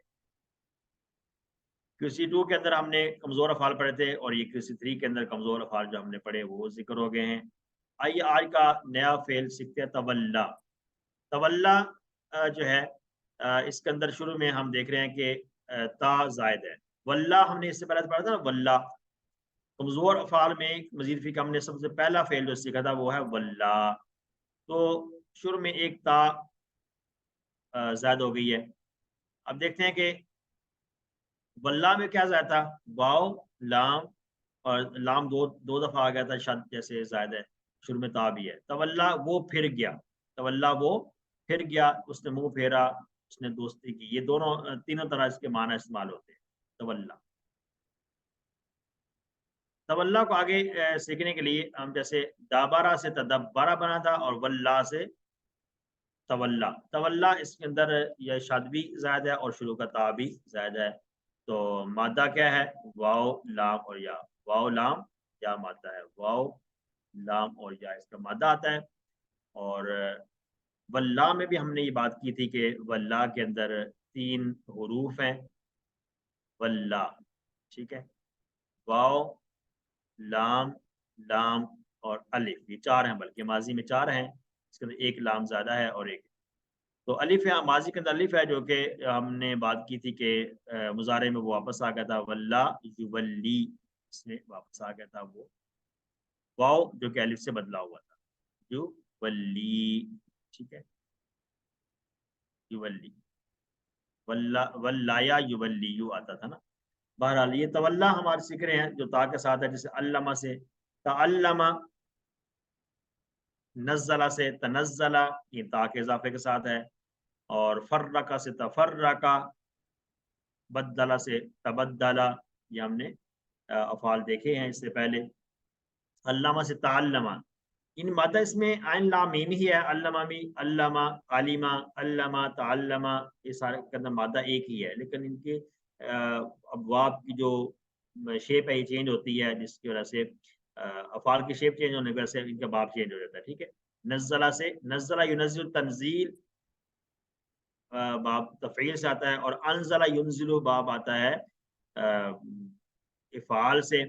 S1: QC2 کے اندر ہم نے کمزور افعال پڑھے تھے، اور یہ QC3 کے اندر کمزور افعال جو ہم نے پڑھے وہ ذکر ہو گئے ہیں۔ آئیے آج کا نیا فعل سیکھتے ہیں، تولا۔ تولا جو ہے اس کے اندر شروع میں ہم دیکھ رہے ہیں کہ تا زائد ہے، واللہ ہم نے اس سے پہلے پڑھا تھا نا، واللہ کمزور افعال میں مزید فی کا ہم نے سب سے پہلا فعل جو سیکھا تھا وہ ہے واللہ، تو شروع میں ایک تا زائد ہو گئی ہے۔ اب دیکھتے ہیں کہ واللہ میں کیا زائد تھا، واو لام، اور لام دو دفعہ آ گیا تھا، شد جیسے زائد ہے، شروع میں تا بھی ہے، تولا وہ پھر گیا، تولا وہ پھر گیا، اس نے منہ پھیرا، اس نے دوستی کی، یہ دونوں تینوں طرح اس کے معنی استعمال ہوتے ہیں، تولا۔ تولا کو آگے سیکھنے کے لیے ہم جیسے دابارہ سے تدبرہ بنا تھا، اور واللہ سے تولا، تولا اس کے اندر یہ شد بھی زائد ہے اور شروع کا تا بھی زائد ہے، تو مادہ کیا ہے، واو لام اور یا، واو لام یا مادہ ہے، واو لام اور یا اس کا مادہ آتا ہے، اور واللہ میں بھی ہم نے یہ بات کی تھی کہ واللہ کے اندر 3 حروف ہیں، واللہ، ٹھیک ہے، واو لام لام اور الف، یہ 4 ہیں، بلکہ ماضی میں 4 ہیں، اس کے اندر ایک لام زیادہ ہے اور ایک، تو الف ہے، ماضی کے اندر الف ہے، جو کہ ہم نے بات کی تھی کہ مضارع میں وہ واپس آ گیا تھا، واللہ یولی، اس میں واپس آ گیا تھا وہ واو جو کہ الف سے بدلا ہوا تھا، یولی، ٹھیک ہے، یولی، واللہ یولی یو آتا تھا نا، بہرحال یہ تولا ہمارے سیکھ رہے ہیں جو تا کے ساتھ ہے، جیسے علامہ سے تعلمہ، نزلہ سے تنزلہ، یہ تا کے اضافے کے ساتھ ہے، اور فرقہ سے تفرقہ، بدلہ سے تبدلہ، یہ ہم نے افعال دیکھے ہیں اس سے پہلے، علامہ سے تعلمہ، ان مادہ اس میں عین لام میم ہی ہے، علامہ بھی، علامہ، علیمہ، علامہ، تعلمہ، یہ سارے کے اندر مادہ ایک ہی ہے، لیکن ان کے ابواب کی جو شیپ ہے یہ چینج ہوتی ہے، جس کی وجہ سے افعال کی شیپ چینج ہونے کی وجہ سے ان کا باب چینج ہو جاتا ہے، ٹھیک ہے، نزلہ سے نزلہ ینزل تنزیل باب تفعیل سے آتا ہے، اور انزلہ ینزل باب آتا ہے افعال سے،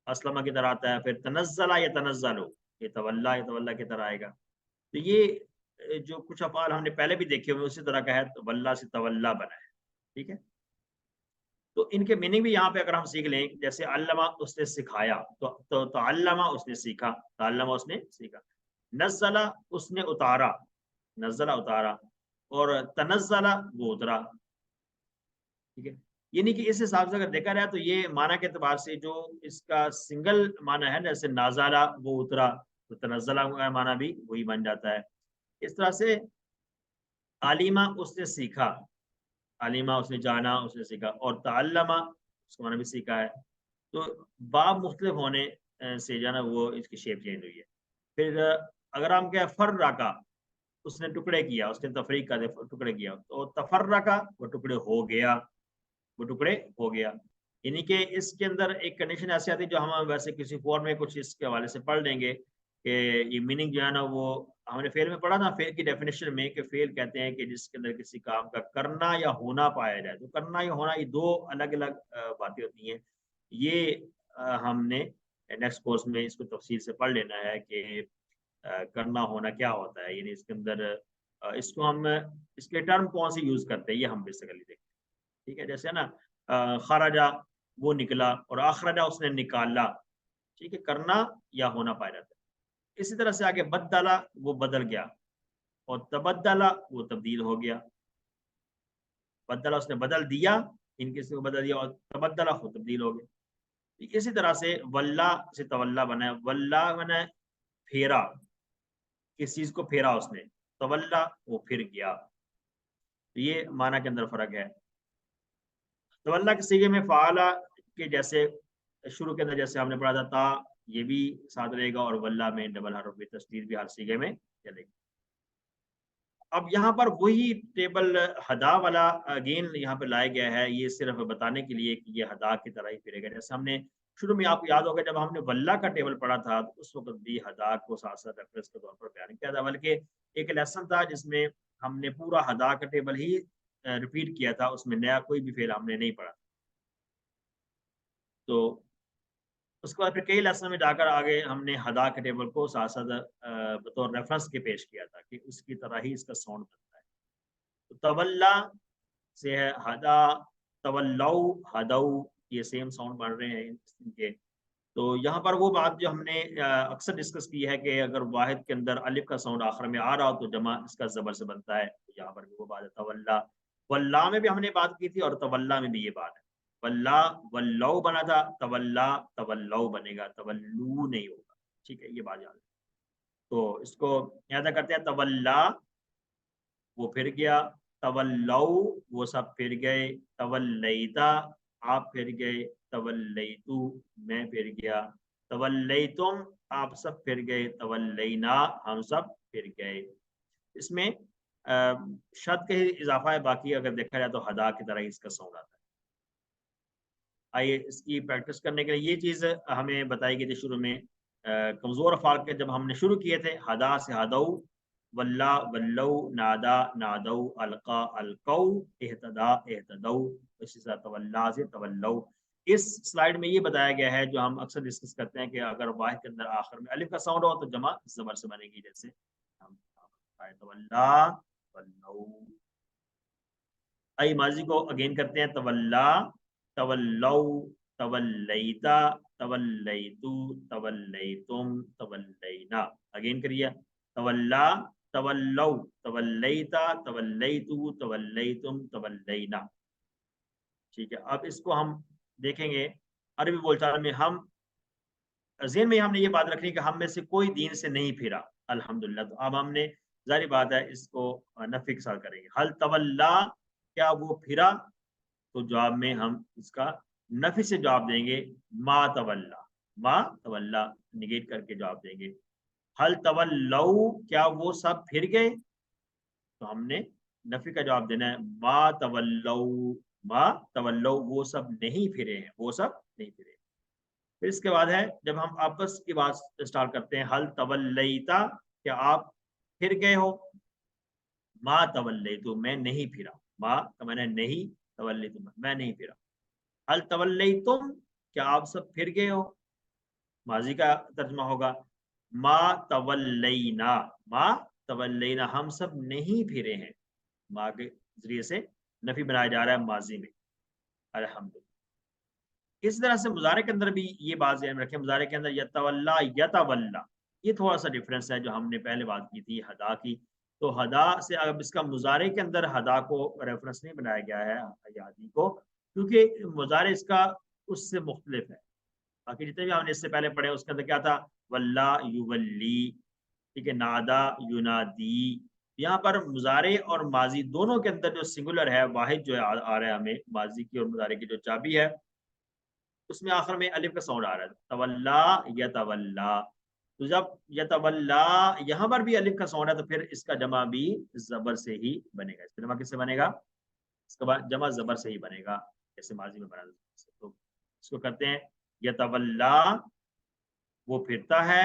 S1: اسلمہ کی طرح آتا ہے، پھر تنزلہ یا تنزلو، یہ تولا کی طرح آئے گا، تو یہ جو کچھ افعال ہم نے پہلے بھی دیکھے ہوئے اسی طرح کا ہے، تولا سے تولا بنا ہے، ٹھیک ہے، تو ان کے میننگ بھی یہاں پہ اگر ہم سیکھ لیں، جیسے علامہ اس نے سکھایا، تو تعلمہ اس نے سیکھا، تعلمہ اس نے سیکھا، نزلہ اس نے اتارا، نزلہ اتارا، اور تنزلہ وہ اترا، ٹھیک ہے. یعنی کہ اس حساب سے اگر دیکھا جائے تو یہ معنی کے اعتبار سے جو اس کا سنگل معنی ہے، جیسے نازلہ وہ اترا، تو تنزلہ کا معنی بھی وہی بن جاتا ہے. اس طرح سے علیمہ اس نے سیکھا، علیمہ اس نے جانا، اس نے سیکھا، اور تعلمہ اس کو معنی بھی سیکھا ہے. تو باب مختلف ہونے سے جو ہے نا وہ اس کی شیپ چینج ہوئی ہے. پھر اگر ہم کہیں فرقہ، اس نے ٹکڑے کیا، اس نے تفریق کا ٹکڑے کیا، تو تفرقہ وہ ٹکڑے ہو گیا، وہ ٹکڑے ہو گیا. یعنی کہ اس کے اندر ایک کنڈیشن ایسی آتی ہے جو ہم ویسے کسی فور میں کچھ اس کے حوالے سے پڑھ لیں گے کہ یہ میننگ جو ہے نا وہ ہم نے فعل میں پڑھا تھا. فعل کی ڈیفینیشن میں کہ فعل کہتے ہیں کہ جس کے اندر کسی کام کا کرنا یا ہونا پایا جائے. تو کرنا یا ہونا یہ دو الگ الگ باتیں ہوتی ہیں. یہ ہم نے نیکسٹ کورس میں اس کو تفصیل سے پڑھ لینا ہے کہ کرنا ہونا کیا ہوتا ہے. یعنی اس کے اندر اس کو ہم اس کے ٹرم کون سی یوز کرتے ہیں یہ ہم بیسیکلی دیکھتے ہیں. ٹھیک ہے، جیسے نا خرجا وہ نکلا، اور اخرجا اس نے نکالا. ٹھیک ہے، کرنا یا ہونا پایا جاتا ہے. اسی طرح سے آگے بدلا وہ بدل گیا، اور تبدلا وہ تبدیل ہو گیا. بدلا اس نے بدل دیا، ان کسی کو بدل دیا، اور تبدلا وہ تبدیل ہو گیا. اسی طرح سے ولا سے تولا بنا ہے، ولا بنا ہے پھیرا، کس چیز کو پھیرا اس نے، تولا وہ پھر گیا. یہ معنی کے اندر فرق ہے. تولا کے صیغے میں فعلا کے جیسے شروع کے اندر جیسے ہم نے پڑھا تھا تا، یہ بھی ساتھ رہے گا، اور ولا میں ڈبل حرف تشدید بھی ہر صیغے میں چلے گی. اب یہاں پر وہی ٹیبل ہدا والا اگین یہاں پہ لایا گیا ہے، یہ صرف بتانے کے لیے کہ یہ ہدا کی طرح ہی پھرے گا. جیسے ہم نے شروع میں آپ کو یاد ہوگا جب ہم نے ولا کا ٹیبل پڑھا تھا تو اس وقت بھی ہدا کو ساتھ ساتھ ریفرنس کے طور پر بیان کیا تھا، بلکہ ایک لیسن تھا جس میں ہم نے پورا ہدا کا ٹیبل ہی ریپیٹ کیا تھا، اس میں نیا کوئی بھی فعل ہم نے نہیں پڑھا. تو اس کے بعد پھر کئی لیسن میں جا کر آگے ہم نے ہدا کے ٹیبل کو ساتھ ساتھ بطور ریفرنس کے پیش کیا تھا کہ اس کی طرح ہی اس کا ساؤنڈ بنتا ہے. تو تولا سے ہے ہدا، تولو ہدو، یہ سیم ساؤنڈ بن رہے ہیں ان کے. تو یہاں پر وہ بات جو ہم نے اکثر ڈسکس کی ہے کہ اگر واحد کے اندر الف کا ساؤنڈ آخر میں آ رہا ہو تو جمع اس کا زبر سے بنتا ہے. تو یہاں پر بھی وہ بات ہے تولا. ولا میں بھی ہم نے بات کی تھی، اور تولا میں بھی یہ بات ہے. ولا ولو بنا تھا، تولا تولو بنے گا، تولو نہیں ہوگا. ٹھیک ہے، یہ بات یاد ہے. تو اس کو یاد کرتے ہیں، تولا وہ پھر گیا، تولو وہ سب پھر گئے، تولیتا آپ پھر گئے، تولیتو میں پھر گیا، تولیتم آپ سب پھر گئے، تولینا ہم سب پھر گئے. اس میں شد کا ہی اضافہ ہے، باقی اگر دیکھا جائے تو ہدا کی طرح ہی اس کا ساؤنڈ آتا ہے. آئیے اس کی پریکٹس کرنے کے لیے یہ چیز ہمیں بتائی گئی تھی شروع میں کمزور افعال کے جب ہم نے شروع کیے تھے، ہدا سے ہدو، ولا ولو، نادا نادو، القا القو، اہتدا اہتدو، اسی طرح تولا سے تولو. اس سلائیڈ میں یہ بتایا گیا ہے جو ہم اکثر ڈسکس کرتے ہیں کہ اگر واحد کے اندر آخر میں الف کا ساؤنڈ ہو تو جمع زبر سے بنے گی. جیسے تولا ولو. آئی ماضی کو اگین کرتے ہیں، تولا تولو تولیتا تولیتو تولیتم تولینا. اگین کریے، تولا تولو تولیتا تولیتو تولیتم تولینا. ٹھیک ہے، اب اس کو ہم دیکھیں گے عربی بول چال میں. ہم ذہن میں ہم نے یہ بات رکھنی کہ ہم میں سے کوئی دین سے نہیں پھرا الحمدللہ. تو اب ہم نے ظاہر بات ہے اس کو نفی کے ساتھ کریں گے. حل تولا کیا وہ پھرا، تو جواب میں ہم اس کا نفی سے جواب دیں گے، ما تولا، ما تولا نگیٹ کر کے جواب دیں گے. حل تولو کیا وہ سب پھر گئے، تو ہم نے نفی کا جواب دینا ہے، ما تولو، ما تولو وہ سب نہیں پھرے ہیں، وہ سب نہیں پھرے. پھر اس کے بعد ہے جب ہم آپس کی بات اسٹارٹ کرتے ہیں، حل تولیتا کیا آپ پھر گئے ہو، ما تولیتو میں نہیں پھرا، ما میں نے نہیں، تولیتو میں نہیں پھرا. حل تولیتم کیا آپ سب پھر گئے ہو، ماضی کا ترجمہ ہوگا، ما تولینا، ما تولینا ہم سب نہیں پھرے ہیں. ما کے ذریعے سے نفی بنایا جا رہا ہے ماضی میں، الحمدللہ. اس طرح سے مضارع کے اندر بھی یہ بات ذہن میں رکھیں، مضارع کے اندر یتولا یتولا، یہ تھوڑا سا ڈفرینس ہے جو ہم نے پہلے بات کی تھی ہدا کی. تو ہدا سے اب اس کا مضارع کے اندر ہدا کو ریفرنس نہیں بنایا گیا ہے حیادی کو، کیونکہ مضارع اس کا اس سے مختلف ہے. باقی جتنے بھی ہم نے اس سے پہلے پڑھے اس کے اندر کیا تھا، ولا یولی، ٹھیک ہے، نادا یونادی. یہاں پر مضارع اور ماضی دونوں کے اندر جو سنگولر ہے، واحد جو آ رہا ہے ہمیں ماضی کی اور مضارع کی جو چابی ہے، اس میں آخر میں الف کا ساؤنڈ آ رہا ہے، تولا یتولا. تو جب یتولا یہاں پر بھی الف کا ساؤنڈ ہے تو پھر اس کا جمع بھی زبر سے ہی بنے گا. اس کا جمع کس سے بنے گا؟ اس کا جمع زبر سے ہی بنے گا، جیسے ماضی میں بنا. تو اس کو کرتے ہیں یتولا، وہ پھرتا ہے،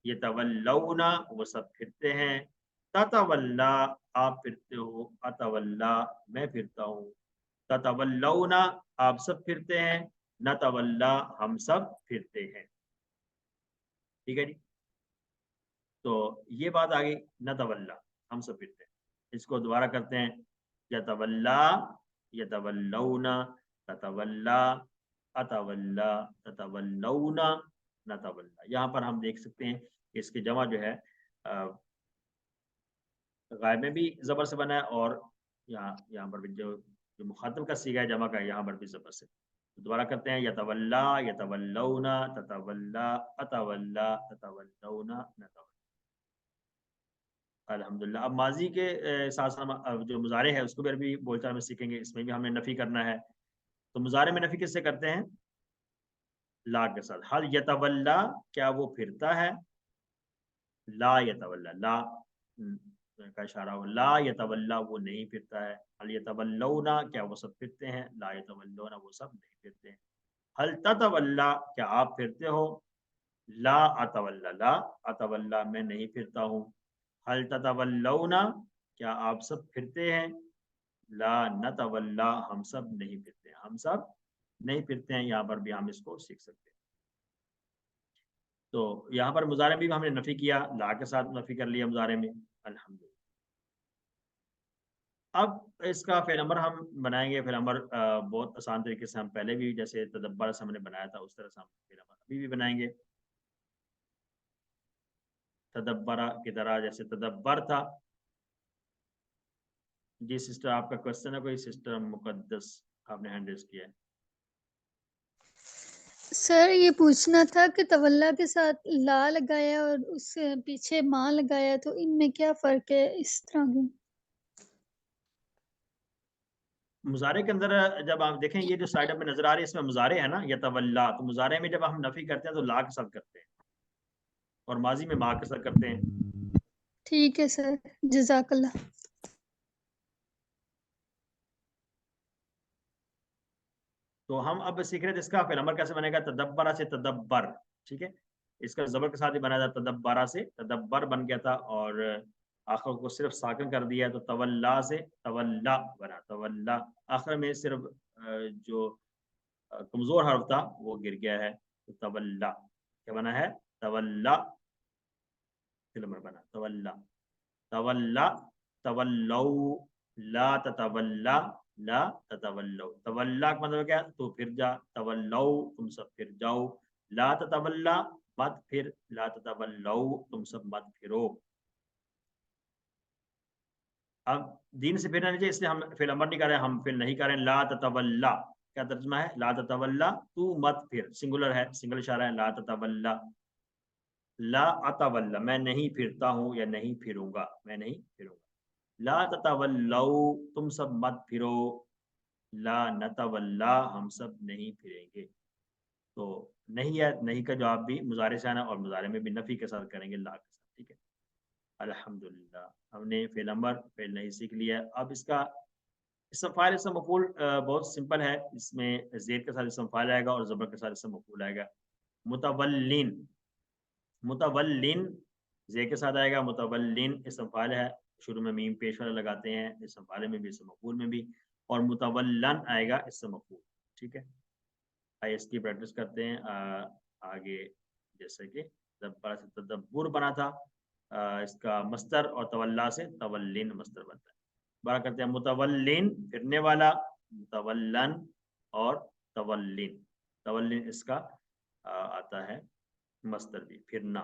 S1: یتولونا وہ سب پھرتے ہیں، تتولا آپ پھرتے ہو، اتولا میں پھرتا ہوں، تتولونا آپ سب پھرتے ہیں، نتولا ہم سب پھرتے ہیں. ٹھیک ہے جی، تو یہ بات آ گئی، نتولا ہم سب پھرتے ہیں. اس کو دوبارہ کرتے ہیں، یتولا یتولونا تتولا اتولا تتولونا نتولا. یہاں پر ہم دیکھ سکتے ہیں کہ اس کی جمع جو ہے غائب میں بھی زبر سے بنا ہے، اور یہاں پر بھی جو مخاطب کا صیغہ ہے جمع کا، یہاں پر بھی زبر سے. دوبارہ کرتے ہیں، یتولا یتولونا تتولا اتولا تتولونا نتولا. الحمدللہ. اب ماضی کے ساتھ ساتھ جو مضارع ہے اس کو بھی عربی بول چال میں سیکھیں گے. اس میں بھی ہمیں نفی کرنا ہے. تو مضارع میں نفی کس سے کرتے ہیں؟ لا کے ساتھ. حل یتولا کیا وہ پھرتا ہے؟ لا یتولا، لا کا اشارہ ہو، لا یتولا وہ نہیں پھرتا ہے. حل یتولونا کیا وہ سب پھرتے ہیں؟ لا یتولونا وہ سب نہیں پھرتے ہیں. حل تتولا کیا آپ پھرتے ہو؟ لا اتولا، لا اتولا میں نہیں پھرتا ہوں. حل تتولونا کیا آپ سب پھرتے ہیں؟ لا نتولا ہم سب نہیں پھرتے ہیں، ہم سب نہیں پھرتے ہیں. یہاں پر بھی ہم اس کو سیکھ سکتے ہیں. تو یہاں پر مضارع بھی ہم نے نفی کیا، لا کے ساتھ نفی کر لیا مضارع میں. الحمدللہ. اب اس کا فعل امر ہم بنائیں گے. فعل امر بہت آسان طریقے سے، ہم پہلے بھی جیسے تدبر سے ہم نے بنایا تھا اس طرح سے ہم فعل امر ابھی بھی بنائیں گے. تدبرہ کی طرح جیسے تدبر تھا. جی سسٹر آپ کا کوشچن ہے کوئی؟ سسٹر مقدس آپ نے ہینڈ ریز کیا ہے.
S2: سر یہ پوچھنا تھا کہ تولا کے ساتھ لا لگایا اور اس سے پیچھے ماں لگایا، تو ان میں کیا فرق ہے اس طرح کی؟
S1: مضارع کے اندر جب آپ دیکھیں یہ جو سائڈ میں نظر آ رہی ہے اس میں مضارع ہے نا یتولا، تو مضارع میں جب ہم نفی کرتے ہیں تو لا کے ساتھ کرتے ہیں، اور ماضی میں ما کے ساتھ کرتے ہیں.
S2: ٹھیک ہے سر، جزاک اللہ.
S1: تو ہم اب سیکھ رہے تھے اس کا فعل امر کیسے بنے گا. تدبرہ سے تدبر، ٹھیک ہے، اس کا زبر کے ساتھ ہی بنا تھا. تدبرہ سے تدبر بن گیا تھا، اور آخر کو صرف ساکن کر دیا. تو تولا سے تولا بنا، تولا. آخر میں صرف جو کمزور حرف تھا وہ گر گیا ہے. تو تولا کیا بنا ہے؟ تولا فعل امر بنا، تولا. تولا تولو، لا تتولا لا تتولو. تولا کا مطلب کیا؟ تو پھر جا. تولو تم سب پھر جاؤ. لا تتولا مت پھر. لا تتولو تم سب مت پھرو. اب دین سے پھرنا نہیں چاہیے، اس لیے ہم فعل امر نہیں کر رہے ہیں، ہم فعل نہیں کر رہے ہیں. لا تتولا کیا ترجمہ ہے؟ لا تتولا تو مت پھر. سنگولر ہے، سنگل اشارہ ہے. لا تتولا، لا اتولا میں نہیں پھرتا ہوں یا نہیں پھروں گا، میں نہیں پھروں گا. لا تتولو تم سب مت پھرو. لا نتولا ہم سب نہیں پھریں گے. تو نہیں ہے، نہیں کا جواب بھی مضارع سے آنا، اور مضارع میں بھی نفی کے ساتھ کریں گے، لا کے ساتھ. ٹھیک ہے، الحمدللہ. ہم نے فعل امر فعل نہیں سیکھ لیا. اب اس کا اسم فاعل اسم مفعول بہت سمپل ہے. اس میں زید کے ساتھ اسم فاعل آئے گا اور زبر کے ساتھ اسم مفعول آئے گا. متولین، متولین زے کے ساتھ آئے گا. متولین اسم فاعل ہے، شروع میں میم پیش والا لگاتے ہیں، اسم فاعل میں بھی اسم مفعول میں بھی. اور متولن آئے گا اسم مفعول. ٹھیک ہے، آئے اس کی پریکٹس کرتے ہیں آگے. جیسے کہ تدبر سے تدبر بنا تھا، اس کا مصدر، اور تولا سے تولین مصدر بنتا ہے. بارہ کرتے ہیں متولین پھرنے والا، متولن اور تولین. تولین اس کا آتا ہے مصدر بھی، پھرنا.